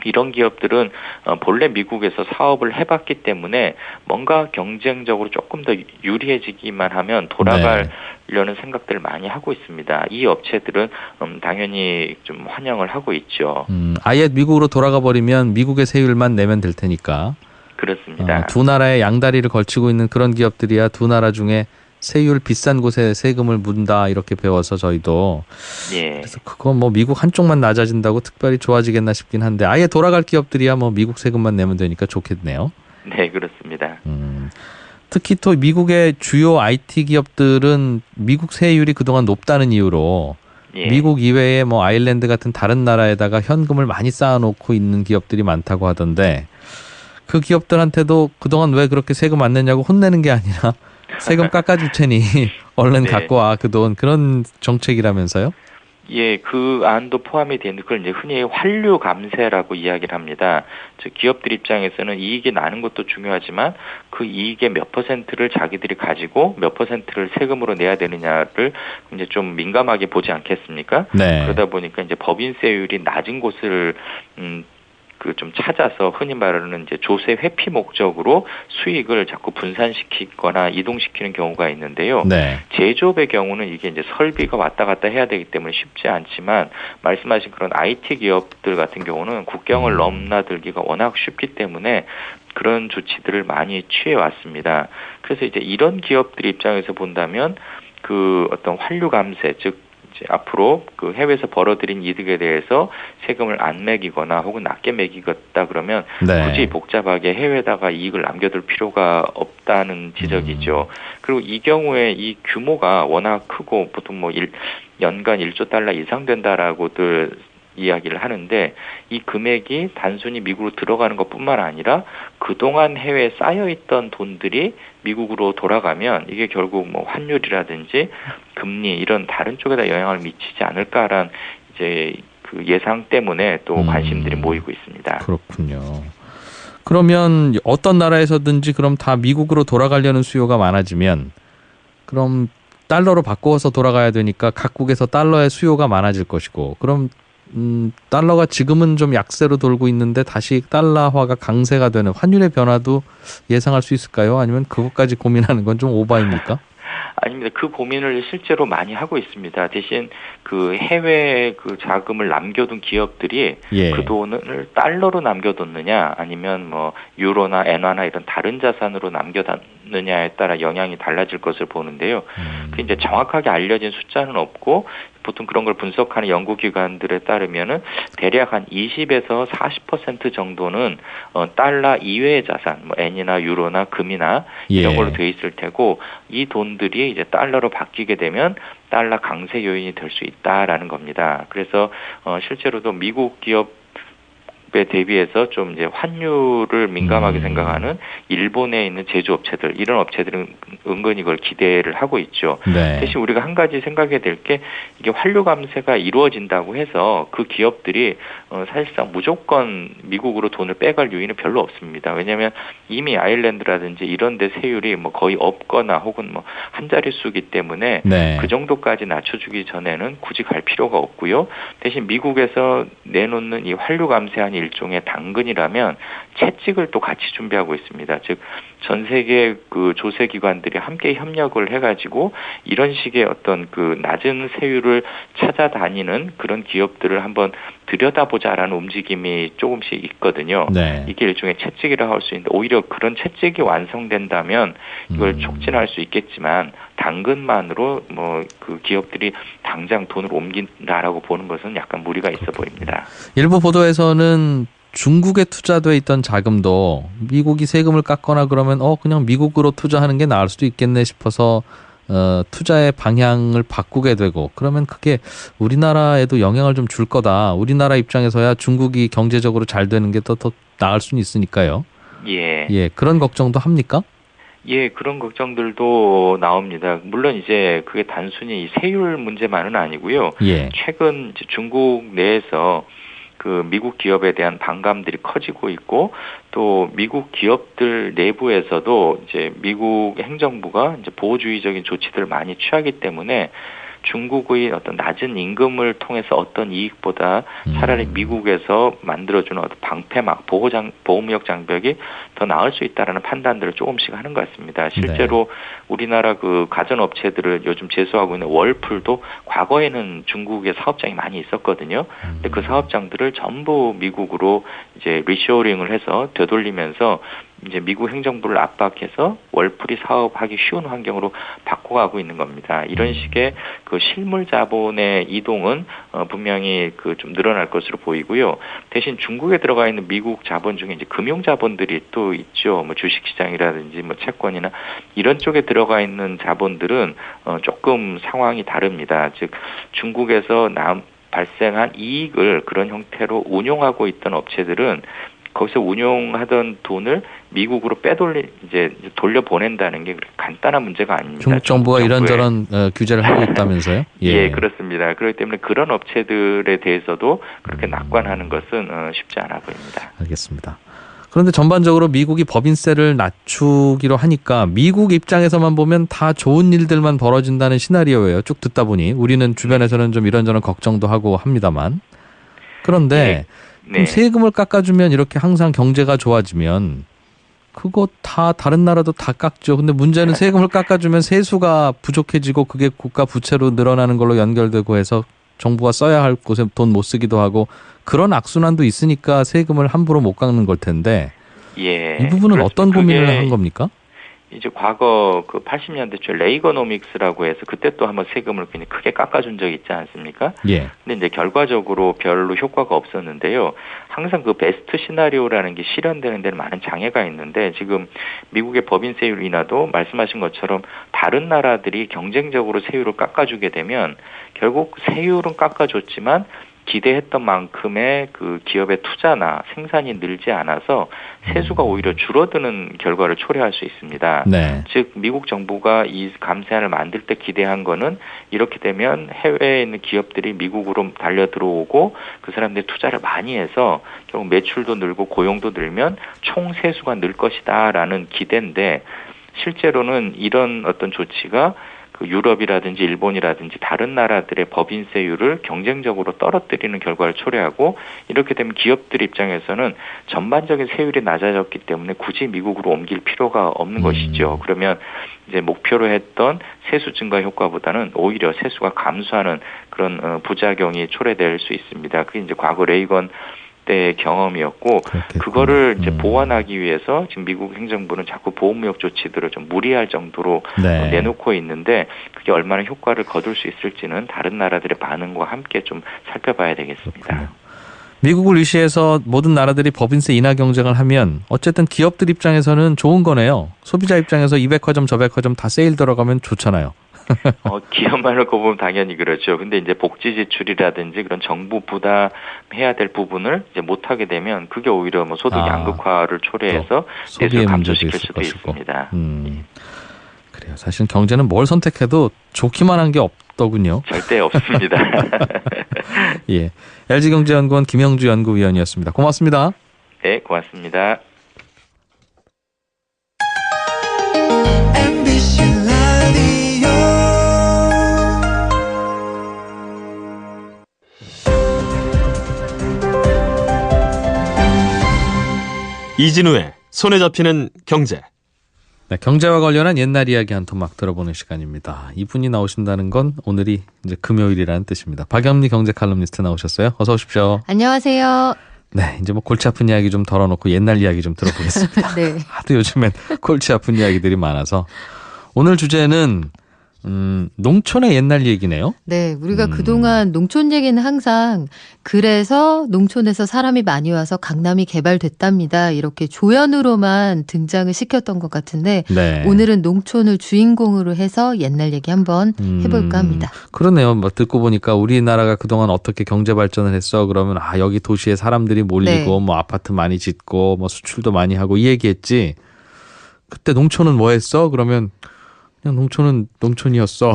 이런 기업들은 본래 미국에서 사업을 해봤기 때문에 뭔가 경쟁적으로 조금 더 유리해지기만 하면 돌아가려는 생각들을 많이 하고 있습니다. 이 업체들은 당연히 좀 환영을 하고 있죠. 아예 미국으로 돌아가 버리면 미국의 세율만 내면 될 테니까. 그렇습니다. 두 나라의 양다리를 걸치고 있는 그런 기업들이야 두 나라 중에 세율 비싼 곳에 세금을 문다 이렇게 배워서 저희도 예. 그래서 그거 뭐 미국 한쪽만 낮아진다고 특별히 좋아지겠나 싶긴 한데 아예 돌아갈 기업들이야 뭐 미국 세금만 내면 되니까 좋겠네요. 네, 그렇습니다. 특히 또 미국의 주요 IT 기업들은 미국 세율이 그동안 높다는 이유로 예. 미국 이외에 뭐 아일랜드 같은 다른 나라에다가 현금을 많이 쌓아놓고 있는 기업들이 많다고 하던데 그 기업들한테도 그동안 왜 그렇게 세금 안 내냐고 혼내는 게 아니라 세금 깎아줄 테니 얼른 네. 갖고 와 그 돈 그런 정책이라면서요? 예, 그 안도 포함이 되는 그걸 이제 흔히 환류 감세라고 이야기를 합니다. 즉 기업들 입장에서는 이익이 나는 것도 중요하지만 그 이익의 몇 퍼센트를 자기들이 가지고 몇 퍼센트를 세금으로 내야 되느냐를 이제 좀 민감하게 보지 않겠습니까? 네. 그러다 보니까 이제 법인세율이 낮은 곳을 그 좀 찾아서 흔히 말하는 이제 조세 회피 목적으로 수익을 자꾸 분산시키거나 이동시키는 경우가 있는데요. 네. 제조업의 경우는 이게 이제 설비가 왔다 갔다 해야 되기 때문에 쉽지 않지만 말씀하신 그런 IT 기업들 같은 경우는 국경을 넘나들기가 워낙 쉽기 때문에 그런 조치들을 많이 취해 왔습니다. 그래서 이제 이런 기업들 입장에서 본다면 그 어떤 환류 감세 즉 이제 앞으로 그 해외에서 벌어들인 이득에 대해서 세금을 안 매기거나 혹은 낮게 매기겠다 그러면 네. 굳이 복잡하게 해외에다가 이익을 남겨둘 필요가 없다는 지적이죠. 그리고 이 경우에 이 규모가 워낙 크고 보통 뭐 연간 1조 달러 이상 된다라고들 이야기를 하는데 이 금액이 단순히 미국으로 들어가는 것뿐만 아니라 그동안 해외에 쌓여있던 돈들이 미국으로 돌아가면 이게 결국 뭐 환율이라든지 금리 이런 다른 쪽에다 영향을 미치지 않을까라는 이제 그 예상 때문에 또 관심들이 모이고 있습니다. 그렇군요. 그러면 어떤 나라에서든지 그럼 다 미국으로 돌아가려는 수요가 많아지면 그럼 달러로 바꿔서 돌아가야 되니까 각국에서 달러의 수요가 많아질 것이고 그럼 달러가 지금은 좀 약세로 돌고 있는데 다시 달러화가 강세가 되는 환율의 변화도 예상할 수 있을까요? 아니면 그것까지 고민하는 건 좀 오바입니까? 아닙니다. 그 고민을 실제로 많이 하고 있습니다. 대신 그 해외 그 자금을 남겨둔 기업들이 예. 그 돈을 달러로 남겨뒀느냐 아니면 뭐 유로나 엔화나 이런 다른 자산으로 남겨뒀느냐에 따라 영향이 달라질 것을 보는데요. 그 이제 정확하게 알려진 숫자는 없고 보통 그런 걸 분석하는 연구기관들에 따르면은 대략 한 20에서 40% 정도는 달러 이외의 자산, 뭐 엔이나 유로나 금이나 이런 예. 걸로 돼 있을 테고 이 돈들이 이제 달러로 바뀌게 되면 달러 강세 요인이 될 수 있다라는 겁니다. 그래서 실제로도 미국 기업 에 대비해서 좀 이제 환율을 민감하게 생각하는 일본에 있는 제조업체들 이런 업체들은 은근히 그걸 기대를 하고 있죠. 네. 대신 우리가 한 가지 생각해야 될 게 이게 환류 감세가 이루어진다고 해서 그 기업들이 사실상 무조건 미국으로 돈을 빼갈 요인은 별로 없습니다. 왜냐하면 이미 아일랜드라든지 이런 데 세율이 뭐 거의 없거나 혹은 뭐 한 자릿수이기 때문에 네. 그 정도까지 낮춰주기 전에는 굳이 갈 필요가 없고요. 대신 미국에서 내놓는 이 환류 감세안이 일종의 당근이라면 채찍을 또 같이 준비하고 있습니다. 즉 전 세계 그 조세 기관들이 함께 협력을 해가지고 이런 식의 어떤 그 낮은 세율을 찾아다니는 그런 기업들을 한번 들여다보자라는 움직임이 조금씩 있거든요. 네. 이게 일종의 채찍이라고 할 수 있는데 오히려 그런 채찍이 완성된다면 이걸 촉진할 수 있겠지만 당근만으로 뭐 그 기업들이 당장 돈을 옮긴다라고 보는 것은 약간 무리가 있어 보입니다. 일부 보도에서는 중국에 투자돼 있던 자금도 미국이 세금을 깎거나 그러면 그냥 미국으로 투자하는 게 나을 수도 있겠네 싶어서 투자의 방향을 바꾸게 되고 그러면 그게 우리나라에도 영향을 좀 줄 거다. 우리나라 입장에서야 중국이 경제적으로 잘 되는 게 더 나을 수는 있으니까요. 예, 그런 걱정도 합니까? 예, 그런 걱정들도 나옵니다. 물론 이제 그게 단순히 이 세율 문제만은 아니고요. 예. 최근 이제 중국 내에서 그 미국 기업에 대한 반감들이 커지고 있고 또 미국 기업들 내부에서도 이제 미국 행정부가 이제 보호주의적인 조치들을 많이 취하기 때문에 중국의 어떤 낮은 임금을 통해서 어떤 이익보다 차라리 미국에서 만들어주는 어떤 방패막, 보호무역 장벽이 더 나을 수 있다라는 판단들을 조금씩 하는 것 같습니다. 실제로 우리나라 그 가전업체들을 요즘 제소하고 있는 월풀도 과거에는 중국에 사업장이 많이 있었거든요. 근데 그 사업장들을 전부 미국으로 이제 리쇼어링을 해서 되돌리면서 이제 미국 행정부를 압박해서 월풀이 사업하기 쉬운 환경으로 바꿔가고 있는 겁니다. 이런 식의 그 실물 자본의 이동은 분명히 그 좀 늘어날 것으로 보이고요. 대신 중국에 들어가 있는 미국 자본 중에 이제 금융 자본들이 또 있죠. 뭐 주식 시장이라든지 뭐 채권이나 이런 쪽에 들어가 있는 자본들은 조금 상황이 다릅니다. 즉 중국에서 발생한 이익을 그런 형태로 운용하고 있던 업체들은 거기서 운용하던 돈을 미국으로 이제 돌려보낸다는 게 그렇게 간단한 문제가 아닙니다. 중국 정부가 이런저런 규제를 하고 있다면서요? 예, 그렇습니다. 그렇기 때문에 그런 업체들에 대해서도 그렇게 낙관하는 것은 쉽지 않아 보입니다. 알겠습니다. 그런데 전반적으로 미국이 법인세를 낮추기로 하니까 미국 입장에서만 보면 다 좋은 일들만 벌어진다는 시나리오예요. 쭉 듣다 보니 우리는 주변에서는 좀 이런저런 걱정도 하고 합니다만. 그런데 그럼 세금을 깎아주면 이렇게 항상 경제가 좋아지면 그거 다 다른 나라도 다 깎죠. 근데 문제는 세금을 깎아주면 세수가 부족해지고 그게 국가 부채로 늘어나는 걸로 연결되고 해서 정부가 써야 할 곳에 돈 못 쓰기도 하고 그런 악순환도 있으니까 세금을 함부로 못 깎는 걸 텐데 이 부분은 어떤 고민을 한 겁니까? 이제 과거 그 80년대 초 레이거노믹스라고 해서 그때 또 한번 세금을 굉장히 크게 깎아준 적이 있지 않습니까? 예. 근데 이제 결과적으로 별로 효과가 없었는데요. 항상 그 베스트 시나리오라는 게 실현되는 데는 많은 장애가 있는데 지금 미국의 법인세율 인하도 말씀하신 것처럼 다른 나라들이 경쟁적으로 세율을 깎아주게 되면 결국 세율은 깎아줬지만 기대했던 만큼의 그 기업의 투자나 생산이 늘지 않아서 세수가 오히려 줄어드는 결과를 초래할 수 있습니다. 네. 즉 미국 정부가 이 감세안을 만들 때 기대한 거는 이렇게 되면 해외에 있는 기업들이 미국으로 달려 들어오고 그 사람들이 투자를 많이 해서 결국 매출도 늘고 고용도 늘면 총 세수가 늘 것이다라는 기대인데 실제로는 이런 어떤 조치가 그 유럽이라든지 일본이라든지 다른 나라들의 법인세율을 경쟁적으로 떨어뜨리는 결과를 초래하고 이렇게 되면 기업들 입장에서는 전반적인 세율이 낮아졌기 때문에 굳이 미국으로 옮길 필요가 없는 것이죠. 그러면 이제 목표로 했던 세수 증가 효과보다는 오히려 세수가 감소하는 그런 부작용이 초래될 수 있습니다. 그게 이제 과거 레이건 때의 경험이었고 그렇겠군요. 그거를 이제 보완하기 위해서 지금 미국 행정부는 자꾸 보호무역 조치들을 좀 무리할 정도로 내놓고 있는데 그게 얼마나 효과를 거둘 수 있을지는 다른 나라들의 반응과 함께 좀 살펴봐야 되겠습니다. 그렇군요. 미국을 의시해서 모든 나라들이 법인세 인하 경쟁을 하면 어쨌든 기업들 입장에서는 좋은 거네요. 소비자 입장에서 이 백화점 저 백화점 다 세일 들어가면 좋잖아요. 기업만 놓고 보면 당연히 그렇죠. 근데 이제 복지 지출이라든지 그런 정부 부담해야 될 부분을 이제 못 하게 되면 그게 오히려 뭐 소득 양극화를 초래해서 소비의 감소시킬 문제도 있을 수도 것이고. 있습니다. 그래요. 사실 경제는 뭘 선택해도 좋기만 한 게 없더군요. 절대 없습니다. 예, LG경제연구원 김영주 연구위원이었습니다. 고맙습니다. 네, 고맙습니다. 이진우의 손에 잡히는 경제. 네, 경제와 관련한 옛날 이야기 한 토막 들어보는 시간입니다. 이분이 나오신다는 건 오늘이 이제 금요일이라는 뜻입니다. 박영리 경제 칼럼니스트 나오셨어요. 어서 오십시오. 안녕하세요. 네, 이제 뭐 골치 아픈 이야기 좀 덜어놓고 옛날 이야기 좀 들어보겠습니다. 네. 하도 요즘엔 골치 아픈 이야기들이 많아서 오늘 주제는 농촌의 옛날 얘기네요. 네, 우리가 그동안 농촌 얘기는 항상 그래서 농촌에서 사람이 많이 와서 강남이 개발됐답니다. 이렇게 조연으로만 등장을 시켰던 것 같은데 네. 오늘은 농촌을 주인공으로 해서 옛날 얘기 한번 해볼까 합니다. 그러네요. 뭐 듣고 보니까 우리나라가 그동안 어떻게 경제 발전을 했어? 그러면 여기 도시에 사람들이 몰리고 뭐 아파트 많이 짓고 뭐 수출도 많이 하고 이 얘기했지. 그때 농촌은 뭐 했어? 그러면 그냥 농촌은 농촌이었어.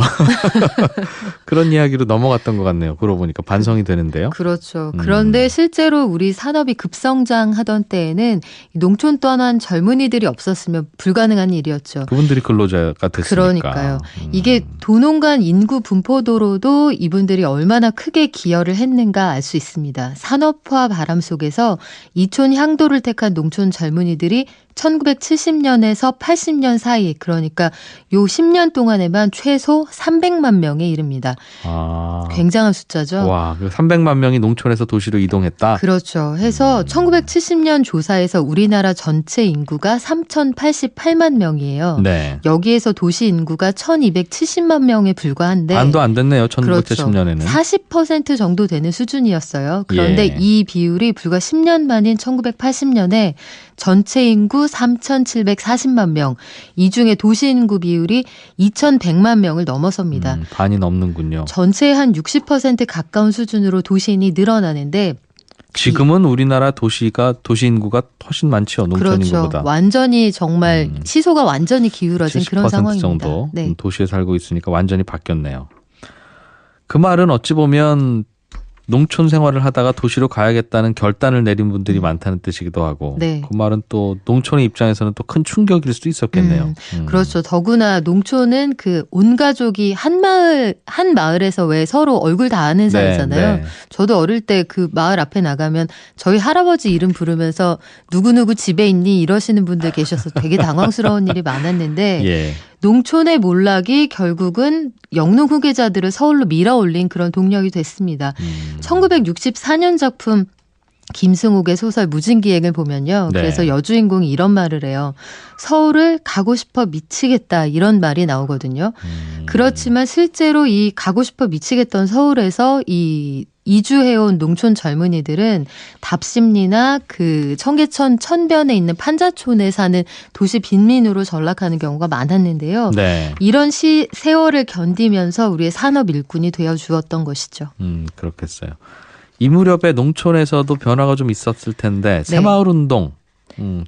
그런 이야기로 넘어갔던 것 같네요. 그러고 보니까 반성이 되는데요. 그렇죠. 그런데 실제로 우리 산업이 급성장하던 때에는 농촌 떠난 젊은이들이 없었으면 불가능한 일이었죠. 그분들이 근로자가 됐으니까. 그러니까요. 이게 도농간 인구 분포도로도 이분들이 얼마나 크게 기여를 했는가 알 수 있습니다. 산업화 바람 속에서 이촌 향도를 택한 농촌 젊은이들이 1970년에서 80년 사이, 그러니까 요 10년 동안에만 최소 300만 명에 이릅니다. 굉장한 숫자죠. 와, 300만 명이 농촌에서 도시로 이동했다? 그렇죠. 해서 1970년 조사에서 우리나라 전체 인구가 3,088만 명이에요. 네. 여기에서 도시 인구가 1,270만 명에 불과한데 반도 안 됐네요. 1970년에는. 그렇죠. 40% 정도 되는 수준이었어요. 그런데 이 비율이 불과 10년 만인 1980년에 전체 인구 3,740만 명, 이 중에 도시 인구 비율이 2,100만 명을 넘어섭니다. 반이 넘는군요. 전체의 한 60% 가까운 수준으로 도시인이 늘어나는데 지금은 우리나라 도시 인구가 훨씬 많죠. 농촌 그렇죠. 인구보다. 완전히 정말 시소가 완전히 기울어진 그런 70% 상황입니다. 정도 네. 도시에 살고 있으니까 완전히 바뀌었네요. 그 말은 어찌 보면 농촌 생활을 하다가 도시로 가야겠다는 결단을 내린 분들이 많다는 뜻이기도 하고 네. 그 말은 또 농촌의 입장에서는 또 큰 충격일 수도 있었겠네요. 그렇죠. 더구나 농촌은 그 온 가족이 한 마을에서 왜 서로 얼굴 다 아는 사이잖아요. 네. 저도 어릴 때 그 마을 앞에 나가면 저희 할아버지 이름 부르면서 누구누구 집에 있니 이러시는 분들 계셔서 되게 당황스러운 일이 많았는데 예. 농촌의 몰락이 결국은 영농 후계자들을 서울로 밀어올린 그런 동력이 됐습니다. 1964년 작품 김승옥의 소설 무진기행을 보면요. 네. 그래서 여주인공이 이런 말을 해요. 서울을 가고 싶어 미치겠다 이런 말이 나오거든요. 그렇지만 실제로 이 가고 싶어 미치겠던 서울에서 이 이주해온 농촌 젊은이들은 답심리나 그 청계천 천변에 있는 판자촌에 사는 도시 빈민으로 전락하는 경우가 많았는데요. 네. 이런 세월을 견디면서 우리의 산업 일꾼이 되어 주었던 것이죠. 그렇겠어요. 이 무렵에 농촌에서도 변화가 좀 있었을 텐데 새마을 운동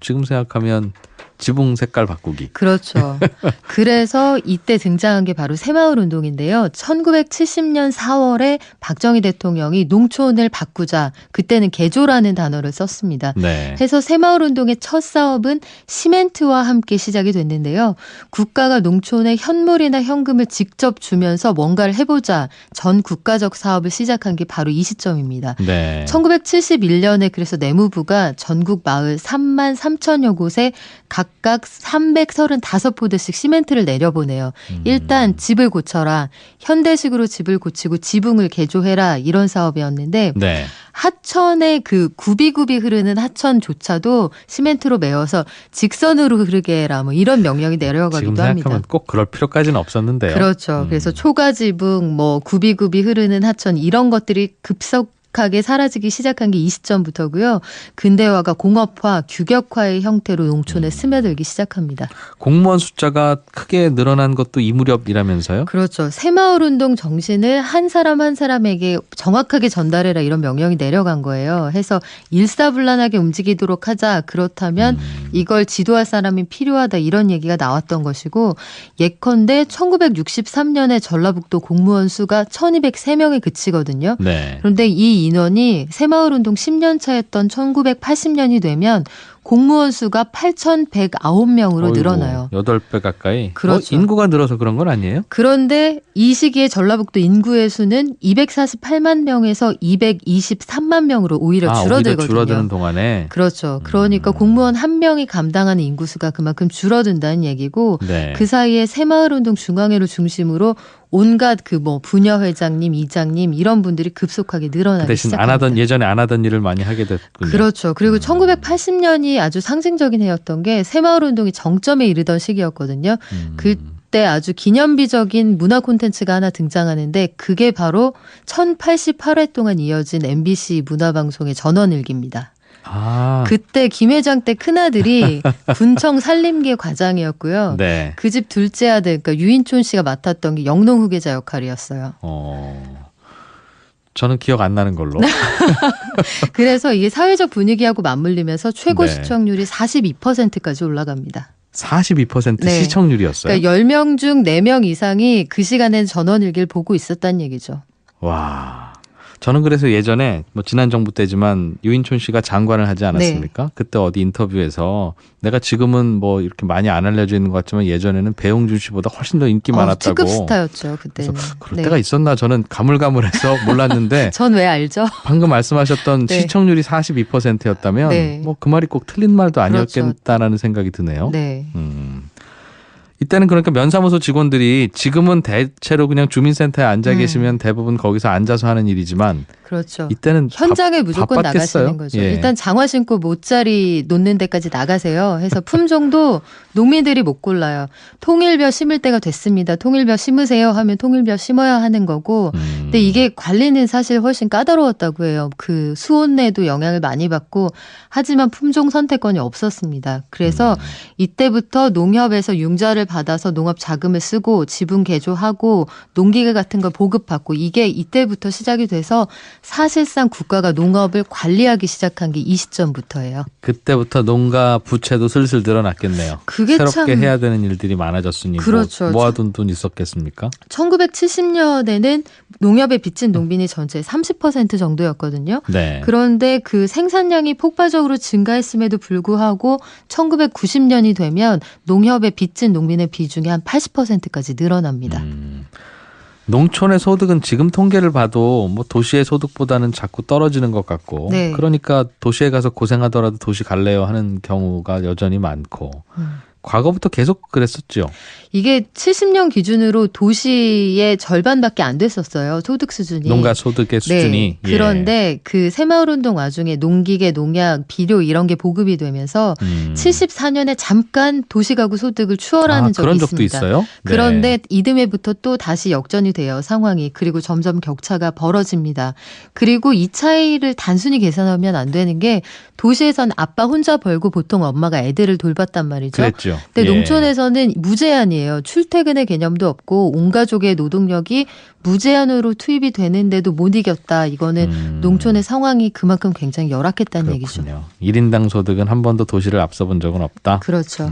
지금 생각하면 지붕 색깔 바꾸기. 그렇죠. 그래서 이때 등장한 게 바로 새마을 운동인데요. 1970년 4월에 박정희 대통령이 농촌을 바꾸자 그때는 개조라는 단어를 썼습니다. 네. 해서 새마을 운동의 첫 사업은 시멘트와 함께 시작이 됐는데요. 국가가 농촌에 현물이나 현금을 직접 주면서 뭔가를 해보자 전 국가적 사업을 시작한 게 바로 이 시점입니다. 네. 1971년에 그래서 내무부가 전국 마을 3만 3천여 곳에 각각 335포대씩 시멘트를 내려보내요. 일단 집을 고쳐라. 현대식으로 집을 고치고 지붕을 개조해라. 이런 사업이었는데 네. 하천의 그 굽이굽이 흐르는 하천조차도 시멘트로 메워서 직선으로 흐르게 해라. 뭐 이런 명령이 내려가기도 지금 생각하면 합니다. 꼭 그럴 필요까지는 없었는데요. 그렇죠. 그래서 초가지붕, 뭐 굽이굽이 흐르는 하천 이런 것들이 급속하게 사라지기 시작한 게 이 시점부터고요. 근대화가 공업화, 규격화의 형태로 농촌에 스며들기 시작합니다. 공무원 숫자가 크게 늘어난 것도 이 무렵이라면서요? 그렇죠. 새마을운동 정신을 한 사람 한 사람에게 정확하게 전달해라 이런 명령이 내려간 거예요. 해서 일사불란하게 움직이도록 하자. 그렇다면 이걸 지도할 사람이 필요하다 이런 얘기가 나왔던 것이고 예컨대 1963년에 전라북도 공무원 수가 1203명에 그치거든요. 네. 그런데 이 인원이 새마을운동 10년 차였던 1980년이 되면 공무원 수가 8,109명으로 늘어나요. 8배 가까이. 그렇죠. 인구가 늘어서 그런 건 아니에요? 그런데 이 시기에 전라북도 인구의 수는 248만 명에서 223만 명으로 오히려 줄어들거든요. 오히려 줄어드는 동안에. 그렇죠. 그러니까 공무원 한 명이 감당하는 인구수가 그만큼 줄어든다는 얘기고 네. 그 사이에 새마을운동 중앙회를 중심으로 온갖 그 뭐 부녀회장님, 이장님 이런 분들이 급속하게 늘어나기 대신 시작합니다. 예전에 안 하던 일을 많이 하게 됐군요. 그렇죠. 그리고 1980년이 아주 상징적인 해였던 게 새마을운동이 정점에 이르던 시기였거든요. 그때 아주 기념비적인 문화 콘텐츠가 하나 등장하는데 그게 바로 1088회 동안 이어진 MBC 문화방송의 전원일기입니다. 그때 김 회장 때 큰아들이 군청 산림계 과장이었고요. 네. 그 집 둘째 아들 그러니까 유인촌 씨가 맡았던 게 영농 후계자 역할이었어요. 저는 기억 안 나는 걸로. 그래서 이게 사회적 분위기하고 맞물리면서 최고 네. 시청률이 42%까지 올라갑니다. 42% 네. 시청률이었어요. 그러니까 10명 중 4명 이상이 그 시간엔 전원일기를 보고 있었다는 얘기죠. 와. 저는 그래서 예전에 뭐 지난 정부 때지만 유인촌 씨가 장관을 하지 않았습니까? 네. 그때 어디 인터뷰에서 내가 지금은 뭐 이렇게 많이 안 알려져 있는 것 같지만 예전에는 배용준 씨보다 훨씬 더 인기 많았다고. 특급 스타였죠 그때는. 그럴 때가 있었나 저는 가물가물해서 몰랐는데 전 왜 알죠? 방금 말씀하셨던 네. 시청률이 42%였다면 네. 뭐 그 말이 꼭 틀린 말도 아니었겠다라는 생각이 드네요. 네. 이때는 그러니까 면사무소 직원들이 지금은 대체로 그냥 주민센터에 앉아 계시면 대부분 거기서 앉아서 하는 일이지만 그렇죠. 이때는 현장에 무조건 바빴겠어요? 나가시는 거죠. 예. 일단 장화 신고 모짜리 놓는 데까지 나가세요. 해서 품종도 농민들이 못 골라요. 통일벼 심을 때가 됐습니다. 통일벼 심으세요 하면 통일벼 심어야 하는 거고 근데 이게 관리는 사실 훨씬 까다로웠다고 해요. 그 수온에도 영향을 많이 받고 하지만 품종 선택권이 없었습니다. 그래서 이때부터 농협에서 융자를 받아서 농업 자금을 쓰고 지분 개조하고 농기계 같은 걸 보급받고 이게 이때부터 시작이 돼서 사실상 국가가 농업을 관리하기 시작한 게 이 시점부터예요. 그때부터 농가 부채도 슬슬 늘어났겠네요. 그게 새롭게 참 해야 되는 일들이 많아졌으니 그렇죠. 모아둔 돈 있었겠습니까? 1970년에는 농협에 빚진 농민이 전체의 30% 정도였거든요. 네. 그런데 그 생산량이 폭발적으로 증가했음에도 불구하고 1990년이 되면 농협에 빚진 농민의 비중이 한 80%까지 늘어납니다. 농촌의 소득은 지금 통계를 봐도 뭐 도시의 소득보다는 자꾸 떨어지는 것 같고 네. 그러니까 도시에 가서 고생하더라도 도시 갈래요 하는 경우가 여전히 많고 과거부터 계속 그랬었죠. 이게 70년 기준으로 도시의 절반밖에 안 됐었어요. 소득 수준이. 농가 소득의 수준이. 네. 그런데 그 새마을운동 와중에 농기계, 농약, 비료 이런 게 보급이 되면서 74년에 잠깐 도시가구 소득을 추월하는 적이 그런 있습니다. 적도 있어요? 네. 그런데 이듬해부터 또 다시 역전이 돼요. 상황이. 그리고 점점 격차가 벌어집니다. 그리고 이 차이를 단순히 계산하면 안 되는 게 도시에선 아빠 혼자 벌고 보통 엄마가 애들을 돌봤단 말이죠. 그랬죠. 근데 예. 농촌에서는 무제한이에요. 출퇴근의 개념도 없고 온 가족의 노동력이 무제한으로 투입이 되는데도 못 이겼다. 이거는 농촌의 상황이 그만큼 굉장히 열악했다는 얘기죠. 그렇군요. 1인당 소득은 한 번도 도시를 앞서본 적은 없다. 그렇죠.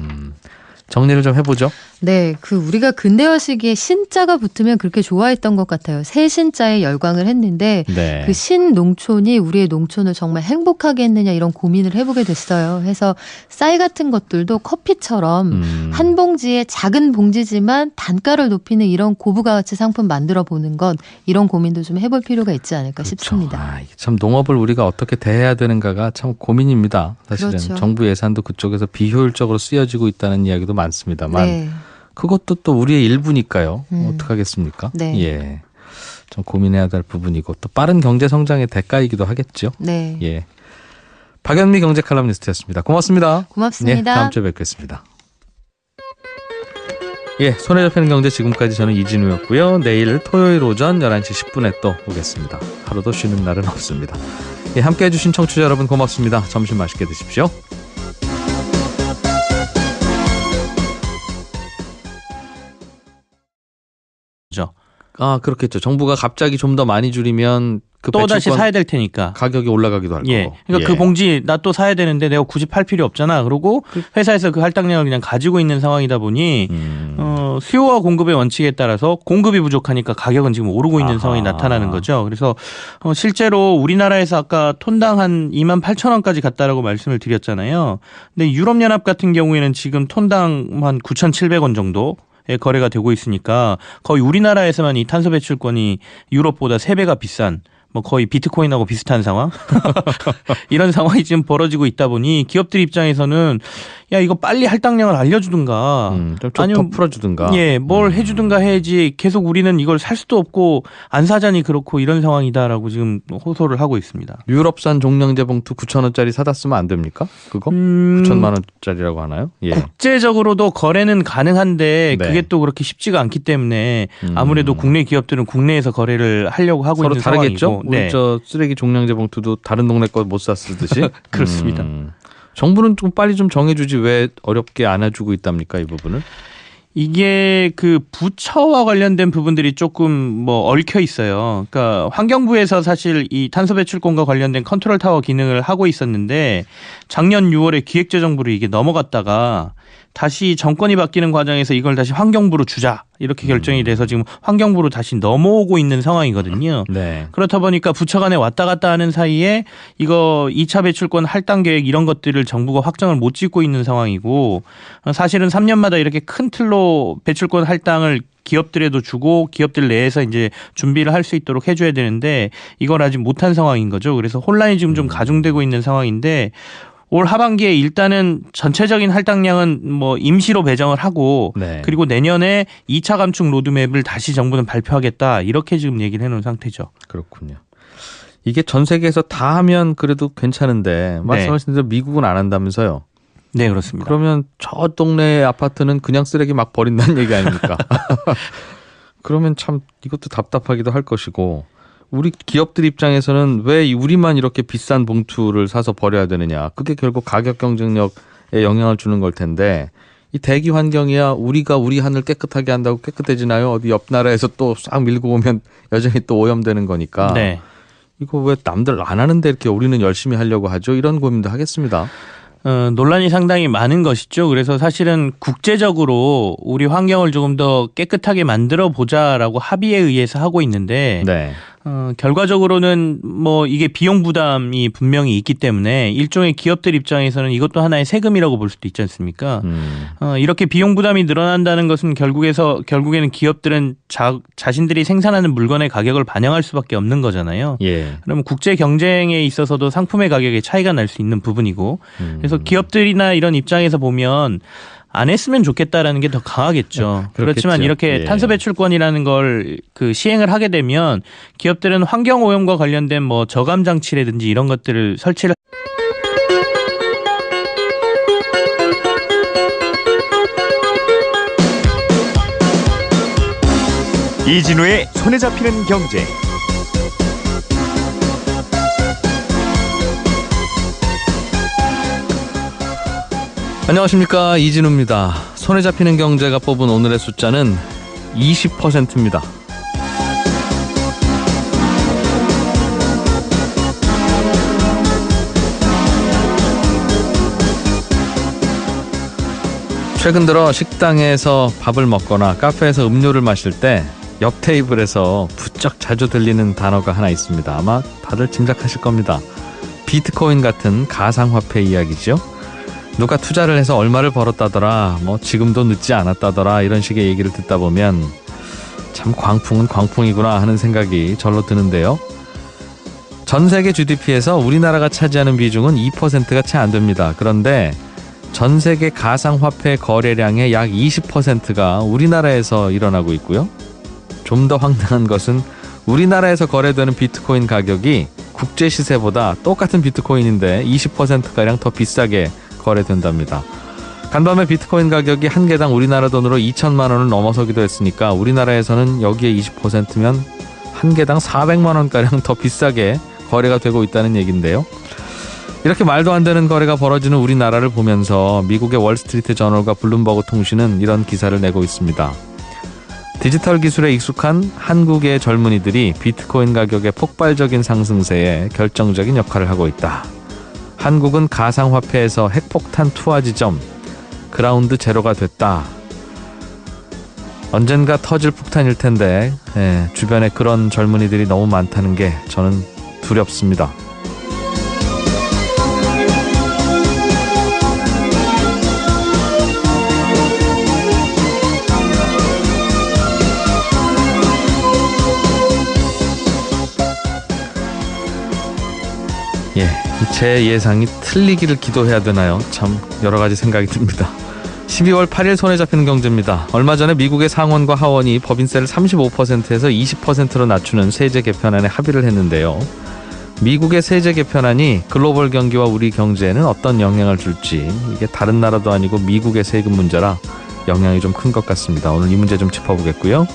정리를 좀 해보죠. 네, 그 우리가 근대화 시기에 신자가 붙으면 그렇게 좋아했던 것 같아요. 새 신자에 열광을 했는데 네. 그 신농촌이 우리의 농촌을 정말 행복하게 했느냐 이런 고민을 해보게 됐어요. 해서 쌀 같은 것들도 커피처럼 한 봉지에 작은 봉지지만 단가를 높이는 이런 고부가가치 상품 만들어 보는 건 이런 고민도 좀 해볼 필요가 있지 않을까 싶습니다. 이게 참 농업을 우리가 어떻게 대해야 되는가가 참 고민입니다. 사실은 그렇죠. 정부 예산도 그쪽에서 비효율적으로 쓰여지고 있다는 이야기도 많습니다만 네. 그것도 또 우리의 일부니까요. 어떡하겠습니까? 네. 예, 좀 고민해야 될 부분이고 또 빠른 경제 성장의 대가이기도 하겠죠. 네. 예, 박연미 경제 칼럼니스트였습니다. 고맙습니다. 고맙습니다. 네, 다음 주에 뵙겠습니다. 예, 손에 잡히는 경제 지금까지 저는 이진우였고요. 내일 토요일 오전 11시 10분에 또 오겠습니다. 하루도 쉬는 날은 없습니다. 예, 함께해 주신 청취자 여러분 고맙습니다. 점심 맛있게 드십시오. 그렇겠죠. 정부가 갑자기 좀 더 많이 줄이면 그 또 다시 배출권 사야 될 테니까. 가격이 올라가기도 할 예. 거고. 그러니까 그 봉지 나 또 사야 되는데 내가 굳이 팔 필요 없잖아. 그러고 회사에서 그 할당량을 그냥 가지고 있는 상황이다 보니 수요와 공급의 원칙에 따라서 공급이 부족하니까 가격은 지금 오르고 있는 상황이 나타나는 거죠. 그래서 실제로 우리나라에서 아까 톤당 한 28,000원까지 갔다라고 말씀을 드렸잖아요. 근데 유럽연합 같은 경우에는 지금 톤당 한 9,700원 정도 거래가 되고 있으니까 거의 우리나라에서만 이 탄소 배출권이 유럽보다 3배가 비싼 뭐 거의 비트코인하고 비슷한 상황 이런 상황이 지금 벌어지고 있다 보니 기업들 입장에서는 야 이거 빨리 할당량을 알려주든가 좀 더 풀어주든가 예, 뭘 해주든가 해야지 계속 우리는 이걸 살 수도 없고 안 사자니 그렇고 이런 상황이다라고 지금 호소를 하고 있습니다. 유럽산 종량제 봉투 9,000원짜리 사다 쓰면 안 됩니까? 그거? 9천만 원짜리라고 하나요? 예. 국제적으로도 거래는 가능한데 네. 그게 또 그렇게 쉽지가 않기 때문에 아무래도 국내 기업들은 국내에서 거래를 하려고 하고 서로 있는 다르겠죠? 상황이고. 우리 네. 저 쓰레기 종량제 봉투도 다른 동네 거 못 샀듯이 그렇습니다. 정부는 좀 빨리 좀 정해주지 왜 어렵게 안아주고 있답니까 이 부분은? 이게 그 부처와 관련된 부분들이 조금 뭐 얽혀 있어요. 그러니까 환경부에서 사실 이 탄소 배출권과 관련된 컨트롤 타워 기능을 하고 있었는데 작년 6월에 기획재정부로 이게 넘어갔다가 다시 정권이 바뀌는 과정에서 이걸 다시 환경부로 주자 이렇게 결정이 돼서 지금 환경부로 다시 넘어오고 있는 상황이거든요. 네. 그렇다 보니까 부처 간에 왔다 갔다 하는 사이에 이거 2차 배출권 할당 계획 이런 것들을 정부가 확정을 못 짓고 있는 상황이고 사실은 3년마다 이렇게 큰 틀로 배출권 할당을 기업들에도 주고 기업들 내에서 이제 준비를 할 수 있도록 해줘야 되는데 이걸 아직 못한 상황인 거죠. 그래서 혼란이 지금 좀 가중되고 있는 상황인데 올 하반기에 일단은 전체적인 할당량은 뭐 임시로 배정을 하고 네. 그리고 내년에 2차 감축 로드맵을 다시 정부는 발표하겠다 이렇게 지금 얘기를 해놓은 상태죠. 그렇군요. 이게 전 세계에서 다 하면 그래도 괜찮은데 말씀하신 대로 미국은 안 한다면서요? 네, 그렇습니다. 그러면 저 동네 아파트는 그냥 쓰레기 막 버린다는 얘기 아닙니까? 그러면 참 이것도 답답하기도 할 것이고 우리 기업들 입장에서는 왜 우리만 이렇게 비싼 봉투를 사서 버려야 되느냐. 그게 결국 가격 경쟁력에 영향을 주는 걸 텐데 이 대기 환경이야 우리가 우리 하늘 깨끗하게 한다고 깨끗해지나요? 어디 옆 나라에서 또 싹 밀고 오면 여전히 또 오염되는 거니까 네. 이거 왜 남들 안 하는데 이렇게 우리는 열심히 하려고 하죠? 이런 고민도 하겠습니다. 논란이 상당히 많은 것이죠. 그래서 사실은 국제적으로 우리 환경을 조금 더 깨끗하게 만들어 보자라고 합의에 의해서 하고 있는데 네. 결과적으로는 뭐 이게 비용 부담이 분명히 있기 때문에 일종의 기업들 입장에서는 이것도 하나의 세금이라고 볼 수도 있지 않습니까? 이렇게 비용 부담이 늘어난다는 것은 결국에는 기업들은 자신들이 생산하는 물건의 가격을 반영할 수밖에 없는 거잖아요. 예. 그러면 국제 경쟁에 있어서도 상품의 가격에 차이가 날 수 있는 부분이고 그래서 기업들이나 이런 입장에서 보면 안 했으면 좋겠다라는 게 더 강하겠죠. 그렇지만 이렇게 예. 탄소 배출권이라는 걸 시행을 하게 되면 기업들은 환경 오염과 관련된 뭐 저감 장치라든지 이런 것들을 설치를 이진우의 손에 잡히는 경제. 안녕하십니까, 이진우입니다. 손에 잡히는 경제가 뽑은 오늘의 숫자는 20%입니다. 최근 들어 식당에서 밥을 먹거나 카페에서 음료를 마실 때 옆 테이블에서 부쩍 자주 들리는 단어가 하나 있습니다. 아마 다들 짐작하실 겁니다. 비트코인 같은 가상화폐 이야기죠. 누가 투자를 해서 얼마를 벌었다더라, 뭐 지금도 늦지 않았다더라, 이런 식의 얘기를 듣다 보면 참 광풍은 광풍이구나 하는 생각이 절로 드는데요. 전 세계 GDP에서 우리나라가 차지하는 비중은 2%가 채 안 됩니다. 그런데 전 세계 가상화폐 거래량의 약 20%가 우리나라에서 일어나고 있고요. 좀 더 황당한 것은 우리나라에서 거래되는 비트코인 가격이 국제 시세보다 똑같은 비트코인인데 20%가량 더 비싸게 거래된답니다. 간밤에 비트코인 가격이 한 개당 우리나라 돈으로 2천만 원을 넘어서기도 했으니까 우리나라에서는 여기에 20%면 한 개당 400만 원가량 더 비싸게 거래가 되고 있다는 얘기인데요. 이렇게 말도 안 되는 거래가 벌어지는 우리나라를 보면서 미국의 월스트리트 저널과 블룸버그 통신은 이런 기사를 내고 있습니다. 디지털 기술에 익숙한 한국의 젊은이들이 비트코인 가격의 폭발적인 상승세에 결정적인 역할을 하고 있다. 한국은 가상화폐에서 핵폭탄 투하 지점, 그라운드 제로가 됐다. 언젠가 터질 폭탄일 텐데 주변에 그런 젊은이들이 너무 많다는 게 저는 두렵습니다. 제 예상이 틀리기를 기도해야 되나요? 참 여러 가지 생각이 듭니다. 12월 8일 손에 잡히는 경제입니다. 얼마 전에 미국의 상원과 하원이 법인세를 35%에서 20%로 낮추는 세제 개편안에 합의를 했는데요. 미국의 세제 개편안이 글로벌 경기와 우리 경제에는 어떤 영향을 줄지, 이게 다른 나라도 아니고 미국의 세금 문제라 영향이 좀 큰 것 같습니다. 오늘 이 문제 좀 짚어보겠고요.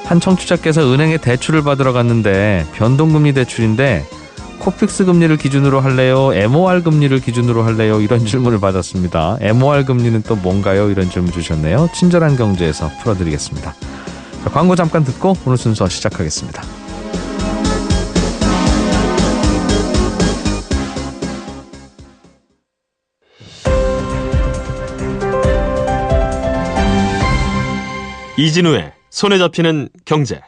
한 청취자께서 은행에 대출을 받으러 갔는데 변동금리 대출인데 코픽스 금리를 기준으로 할래요? MOR 금리를 기준으로 할래요? 이런 질문을 받았습니다. MOR 금리는 또 뭔가요? 이런 질문 주셨네요. 친절한 경제에서 풀어드리겠습니다. 자, 광고 잠깐 듣고 오늘 순서 시작하겠습니다. 이진우의 손에 잡히는 경제.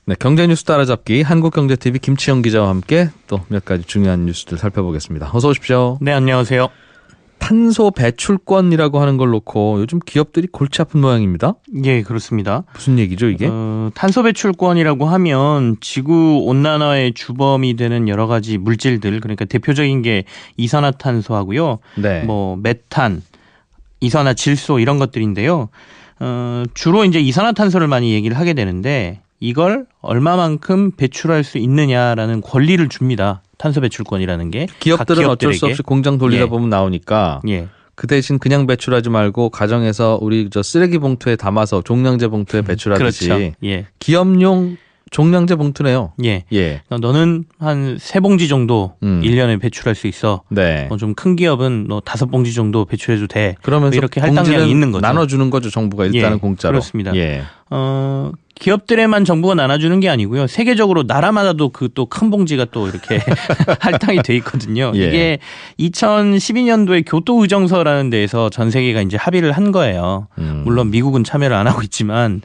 네, 경제뉴스 따라잡기 한국경제TV 김치영 기자와 함께 또 몇 가지 중요한 뉴스들 살펴보겠습니다. 어서 오십시오. 네, 안녕하세요. 탄소 배출권이라고 하는 걸 놓고 요즘 기업들이 골치 아픈 모양입니다. 예, 그렇습니다. 무슨 얘기죠, 이게? 탄소 배출권이라고 하면 지구 온난화의 주범이 되는 여러 가지 물질들, 그러니까 대표적인 게 이산화탄소하고요. 네. 뭐 메탄, 이산화질소 이런 것들인데요. 주로 이제 이산화탄소를 많이 얘기를 하게 되는데 이걸 얼마만큼 배출할 수 있느냐라는 권리를 줍니다. 탄소 배출권이라는 게. 기업들은 어쩔 수 없이 공장 돌리다 보면 나오니까 그 대신 그냥 배출하지 말고 가정에서 우리 저 쓰레기 봉투에 담아서 종량제 봉투에 배출하듯이 그렇죠. 예. 기업용 종량제 봉투네요. 예. 너는 한 3봉지 정도 1년에 배출할 수 있어. 네. 좀 큰 기업은 너 5봉지 정도 배출해도 돼. 그러면서 이렇게 할당량이 있는 거죠. 나눠주는 거죠. 정부가 일단은 공짜로. 그렇습니다. 예. 기업들에만 정부가 나눠주는 게 아니고요. 세계적으로 나라마다도 그 또 큰 봉지가 또 이렇게 할당이 돼 있거든요. 예. 이게 2012년도에 교토 의정서라는 데에서 전 세계가 이제 합의를 한 거예요. 물론 미국은 참여를 안 하고 있지만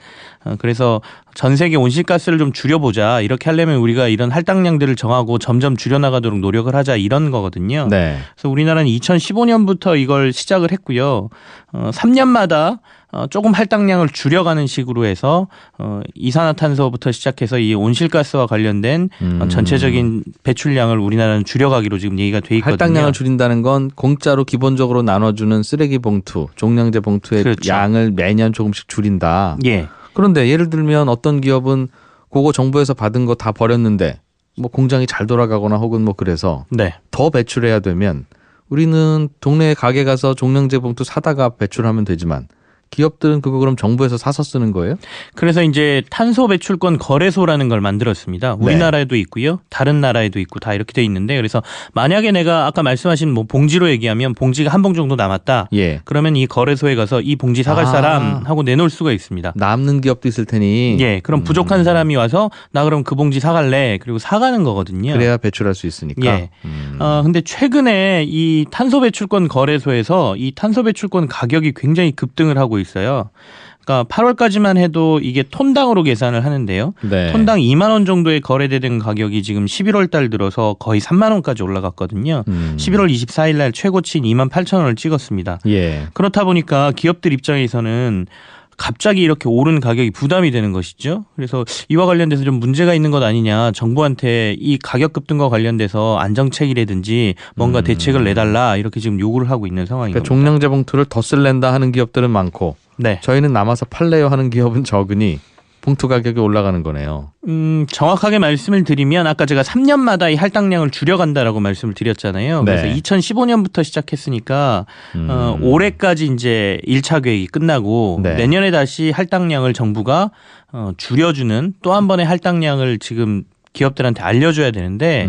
그래서 전 세계 온실가스를 좀 줄여보자. 이렇게 하려면 우리가 이런 할당량들을 정하고 점점 줄여나가도록 노력을 하자 이런 거거든요. 네. 그래서 우리나라는 2015년부터 이걸 시작을 했고요. 3년마다 조금 할당량을 줄여가는 식으로 해서 이산화탄소부터 시작해서 이 온실가스와 관련된 전체적인 배출량을 우리나라는 줄여가기로 지금 얘기가 돼 있거든요. 할당량을 줄인다는 건 공짜로 기본적으로 나눠주는 쓰레기 봉투, 종량제 봉투의 그렇죠. 양을 매년 조금씩 줄인다. 예. 그런데 예를 들면 어떤 기업은 그거 정부에서 받은 거 다 버렸는데 뭐 공장이 잘 돌아가거나 혹은 뭐 그래서 네. 더 배출해야 되면 우리는 동네 가게 가서 종량제 봉투 사다가 배출하면 되지만 기업들은 그거 그럼 정부에서 사서 쓰는 거예요? 그래서 이제 탄소 배출권 거래소라는 걸 만들었습니다. 우리나라에도 있고요. 다른 나라에도 있고 다 이렇게 돼 있는데 그래서 만약에 내가 아까 말씀하신 뭐 봉지로 얘기하면 봉지가 한 봉 정도 남았다. 예. 그러면 이 거래소에 가서 이 봉지 사갈 사람 하고 내놓을 수가 있습니다. 남는 기업도 있을 테니. 예. 그럼 부족한 사람이 와서 나 그럼 그 봉지 사갈래. 그리고 사가는 거거든요. 그래야 배출할 수 있으니까. 예. 근데 최근에 이 탄소 배출권 거래소에서 이 탄소 배출권 가격이 굉장히 급등을 하고 있어요. 그러니까 8월까지만 해도 이게 톤당으로 계산을 하는데요. 네. 톤당 2만 원 정도에 거래되는 가격이 지금 11월 달 들어서 거의 3만 원까지 올라갔거든요. 11월 24일 날 최고치인 2만 8천 원을 찍었습니다. 예. 그렇다 보니까 기업들 입장에서는 갑자기 이렇게 오른 가격이 부담이 되는 것이죠. 그래서 이와 관련돼서 좀 문제가 있는 것 아니냐. 정부한테 이 가격 급등과 관련돼서 안정책이라든지 뭔가 대책을 내달라 이렇게 지금 요구를 하고 있는 상황인 그러니까 겁니다. 종량제 봉투를 더 쓸랜다 하는 기업들은 많고 네. 저희는 남아서 팔래요 하는 기업은 적으니 봉투 가격이 올라가는 거네요. 정확하게 말씀을 드리면 아까 제가 3년마다 이 할당량을 줄여간다라고 말씀을 드렸잖아요. 네. 그래서 2015년부터 시작했으니까 올해까지 이제 1차 계획이 끝나고 네. 내년에 다시 할당량을 정부가 줄여주는 또 한 번의 할당량을 지금 기업들한테 알려줘야 되는데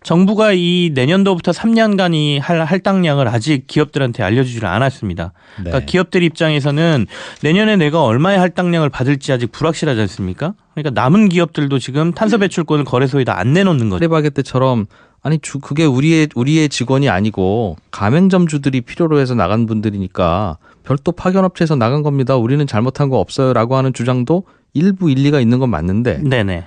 정부가 이 내년도부터 3년간 할 할당량을 아직 기업들한테 알려주지를 않았습니다. 네. 그러니까 기업들 입장에서는 내년에 내가 얼마의 할당량을 받을지 아직 불확실하지 않습니까? 그러니까 남은 기업들도 지금 탄소 배출권을 거래소에다 안 내놓는 거죠. 파리바게뜨처럼 아니 그게 우리의 직원이 아니고 가맹점주들이 필요로 해서 나간 분들이니까 별도 파견업체에서 나간 겁니다. 우리는 잘못한 거 없어요라고 하는 주장도 일부 일리가 있는 건 맞는데 네네.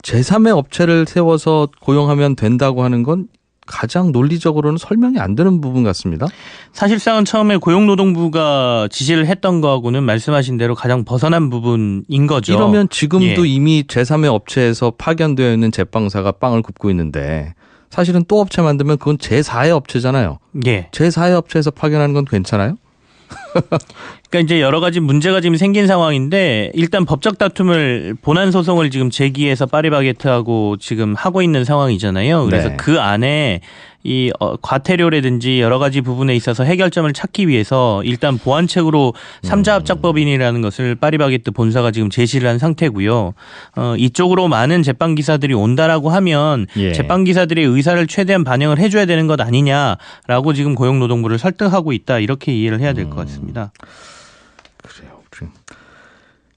제3의 업체를 세워서 고용하면 된다고 하는 건 가장 논리적으로는 설명이 안 되는 부분 같습니다. 사실상은 처음에 고용노동부가 지시를 했던 거하고는 말씀하신 대로 가장 벗어난 부분인 거죠. 이러면 지금도 예. 이미 제3의 업체에서 파견되어 있는 제빵사가 빵을 굽고 있는데 사실은 또 업체 만들면 그건 제4의 업체잖아요. 예. 제4의 업체에서 파견하는 건 괜찮아요? 그러니까 이제 여러 가지 문제가 지금 생긴 상황인데 일단 법적 다툼을 본안 소송을 지금 제기해서 파리바게뜨하고 지금 하고 있는 상황이잖아요. 그래서 네. 그 안에 이 과태료라든지 여러 가지 부분에 있어서 해결점을 찾기 위해서 일단 보완책으로 3자 합작법인이라는 것을 파리바게뜨 본사가 지금 제시를 한 상태고요. 이쪽으로 많은 제빵 기사들이 온다라고 하면 예. 제빵 기사들의 의사를 최대한 반영을 해줘야 되는 것 아니냐라고 지금 고용노동부를 설득하고 있다 이렇게 이해를 해야 될 것 같습니다. 그래요.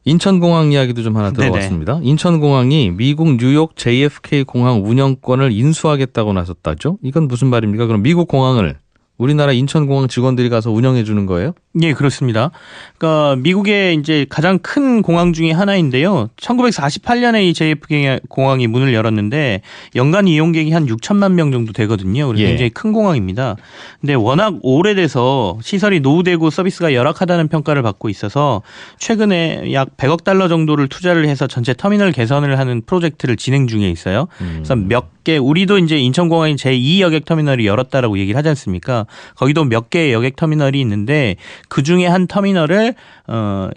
인천공항 이야기도 좀 하나 들어봤습니다. 인천공항이 미국 뉴욕 JFK 공항 운영권을 인수하겠다고 나섰다죠. 이건 무슨 말입니까? 그럼 미국 공항을 우리나라 인천공항 직원들이 가서 운영해 주는 거예요? 예, 그렇습니다. 그러니까 미국의 이제 가장 큰 공항 중에 하나인데요. 1948년에 이 JFK 공항이 문을 열었는데 연간 이용객이 한 6천만 명 정도 되거든요. 그래서 예. 굉장히 큰 공항입니다. 근데 워낙 오래돼서 시설이 노후되고 서비스가 열악하다는 평가를 받고 있어서 최근에 약 100억 달러 정도를 투자를 해서 전체 터미널 개선을 하는 프로젝트를 진행 중에 있어요. 그래서 몇 개 우리도 이제 인천공항이 제2 여객 터미널이 열었다라고 얘기를 하지 않습니까? 거기도 몇 개의 여객 터미널이 있는데 그 중에 한 터미널을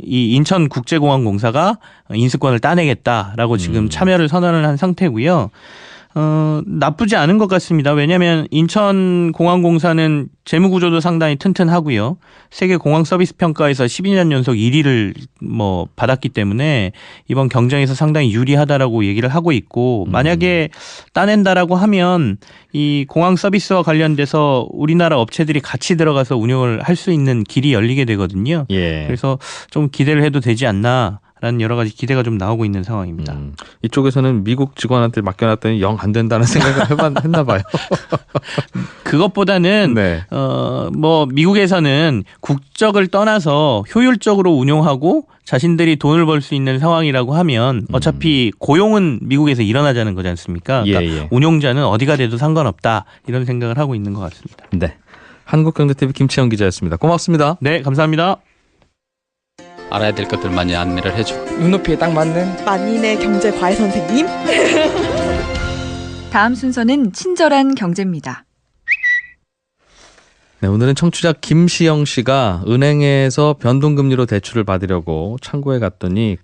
이 인천국제공항공사가 인수권을 따내겠다라고 지금 참여를 선언을 한 상태고요. 나쁘지 않은 것 같습니다. 왜냐하면 인천공항공사는 재무구조도 상당히 튼튼하고요. 세계 공항 서비스 평가에서 12년 연속 1위를 받았기 때문에 이번 경쟁에서 상당히 유리하다라고 얘기를 하고 있고 만약에 따낸다라고 하면 이 공항 서비스와 관련돼서 우리나라 업체들이 같이 들어가서 운영을 할 수 있는 길이 열리게 되거든요. 예. 그래서 좀 기대를 해도 되지 않나. 여러 가지 기대가 좀 나오고 있는 상황입니다. 이쪽에서는 미국 직원한테 맡겨놨더니 영 안 된다는 생각을 했나 봐요. 그것보다는 네. 뭐 미국에서는 국적을 떠나서 효율적으로 운용하고 자신들이 돈을 벌 수 있는 상황이라고 하면 어차피 고용은 미국에서 일어나자는 거지 않습니까? 그러니까 예. 운용자는 어디가 돼도 상관없다 이런 생각을 하고 있는 것 같습니다. 네. 한국경제TV 김치영 기자였습니다. 고맙습니다. 네, 감사합니다. 알아야 될 것들 많이 안내를 해주고 눈높이에 딱 맞는 만인의 경제 과외 선생님. 다음 순서는 친절한 경제입니다. 네, 오늘은 청취자 김시영 씨가 은행에서 변동금리로 대출을 받으려고 창구에 갔더니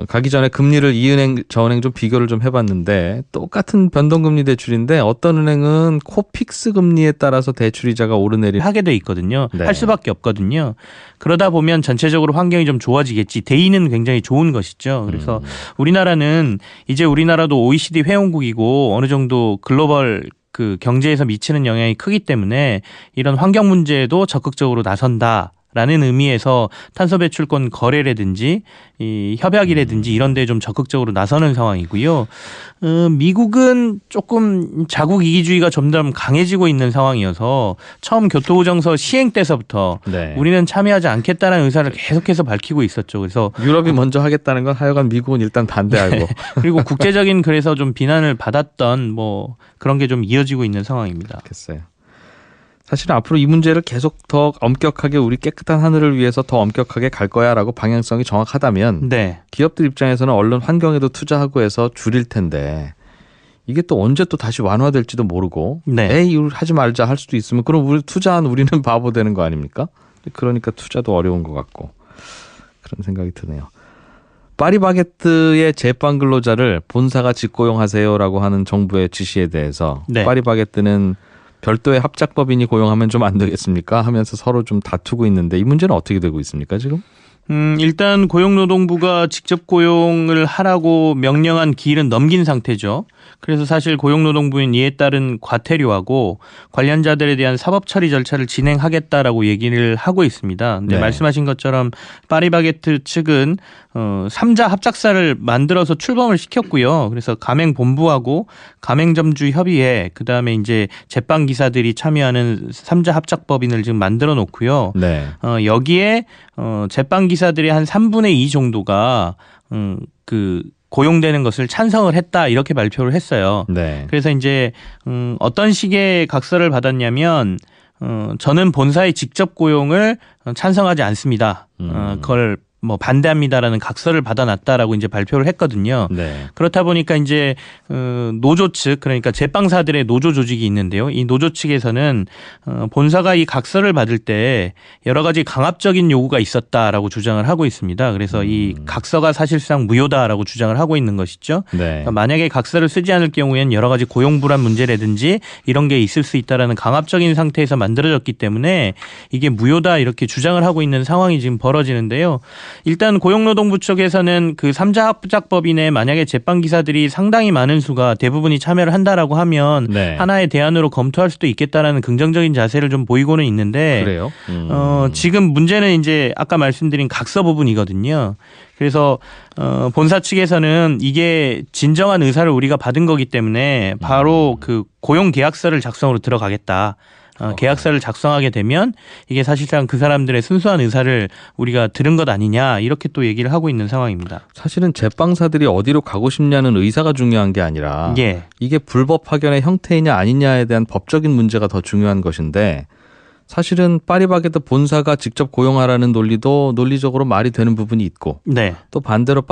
가기 전에 금리를 이 은행 저 은행 좀 비교를 좀 해봤는데 똑같은 변동금리 대출인데 어떤 은행은 코픽스 금리에 따라서 대출 이자가 오르내리는 하게 돼 있거든요. 네. 할 수밖에 없거든요. 그러다 보면 전체적으로 환경이 좀 좋아지겠지. 대인은 굉장히 좋은 것이죠. 그래서 우리나라는 이제 우리나라도 OECD 회원국이고 어느 정도 글로벌 그 경제에서 미치는 영향이 크기 때문에 이런 환경 문제에도 적극적으로 나선다라는 의미에서 탄소 배출권 거래라든지 이 협약이라든지 이런 데 좀 적극적으로 나서는 상황이고요. 미국은 조금 자국 이기주의가 점점 강해지고 있는 상황이어서 처음 교토우정서 시행 때서부터 네. 우리는 참여하지 않겠다는 의사를 계속해서 밝히고 있었죠. 그래서 유럽이 먼저 하겠다는 건 하여간 미국은 일단 반대하고 네. 그리고 국제적인 그래서 좀 비난을 받았던 뭐 그런 게 좀 이어지고 있는 상황입니다. 됐어요. 사실 앞으로 이 문제를 계속 더 엄격하게 우리 깨끗한 하늘을 위해서 더 엄격하게 갈 거야라고 방향성이 정확하다면 네. 기업들 입장에서는 얼른 환경에도 투자하고 해서 줄일 텐데 이게 또 언제 또 다시 완화될지도 모르고 네. 에이 이거 하지 말자 할 수도 있으면 그럼 우리 투자한 우리는 바보 되는 거 아닙니까? 그러니까 투자도 어려운 것 같고 그런 생각이 드네요. 파리바게뜨의 제빵 근로자를 본사가 직고용하세요라고 하는 정부의 지시에 대해서 네. 파리바게뜨는 별도의 합작법인이 고용하면 좀 안 되겠습니까? 하면서 서로 좀 다투고 있는데 이 문제는 어떻게 되고 있습니까 지금? 일단 고용노동부가 직접 고용을 하라고 명령한 기일은 넘긴 상태죠. 그래서 사실 고용노동부는 이에 따른 과태료하고 관련자들에 대한 사법 처리 절차를 진행하겠다라고 얘기를 하고 있습니다. 근데 네. 말씀하신 것처럼 파리바게뜨 측은 3자 합작사를 만들어서 출범을 시켰고요. 그래서 가맹본부하고 가맹점주 협의회 그다음에 이제 제빵 기사들이 참여하는 3자 합작법인을 지금 만들어 놓고요. 네. 여기에 제빵 기사들의 한 3분의 2 정도가 그 고용되는 것을 찬성을 했다 이렇게 발표를 했어요. 네. 그래서 이제 어떤 식의 각서를 받았냐면 저는 본사의 직접 고용을 찬성하지 않습니다. 그걸 뭐 반대합니다라는 각서를 받아놨다라고 이제 발표를 했거든요. 네. 그렇다 보니까 이제 노조 측 그러니까 제빵사들의 노조 조직이 있는데요. 이 노조 측에서는 본사가 이 각서를 받을 때 여러 가지 강압적인 요구가 있었다라고 주장을 하고 있습니다. 그래서 이 각서가 사실상 무효다라고 주장을 하고 있는 것이죠. 네. 그러니까 만약에 각서를 쓰지 않을 경우에는 여러 가지 고용 불안 문제라든지 이런 게 있을 수 있다라는 강압적인 상태에서 만들어졌기 때문에 이게 무효다 이렇게 주장을 하고 있는 상황이 지금 벌어지는데요. 일단 고용노동부 쪽에서는 그 3자 합작법인에 만약에 제빵 기사들이 상당히 많은 수가 대부분이 참여를 한다라고 하면 네. 하나의 대안으로 검토할 수도 있겠다라는 긍정적인 자세를 좀 보이고는 있는데 그래요? 지금 문제는 이제 아까 말씀드린 각서 부분이거든요. 그래서 본사 측에서는 이게 진정한 의사를 우리가 받은 거기 때문에 바로 그 고용 계약서를 작성으로 들어가겠다. 계약서를 작성하게 되면 이게 사실상 그 사람들의 순수한 의사를 우리가 들은 것 아니냐 이렇게 또 얘기를 하고 있는 상황입니다. 사실은 제빵사들이 어디로 가고 싶냐는 의사가 중요한 게 아니라 예. 이게 불법 파견의 형태이냐 아니냐에 대한 법적인 문제가 더 중요한 것인데 사실은 파리바게뜨 본사가 직접 고용하라는 논리도 논리적으로 말이 되는 부분이 있고 네. 또 반대로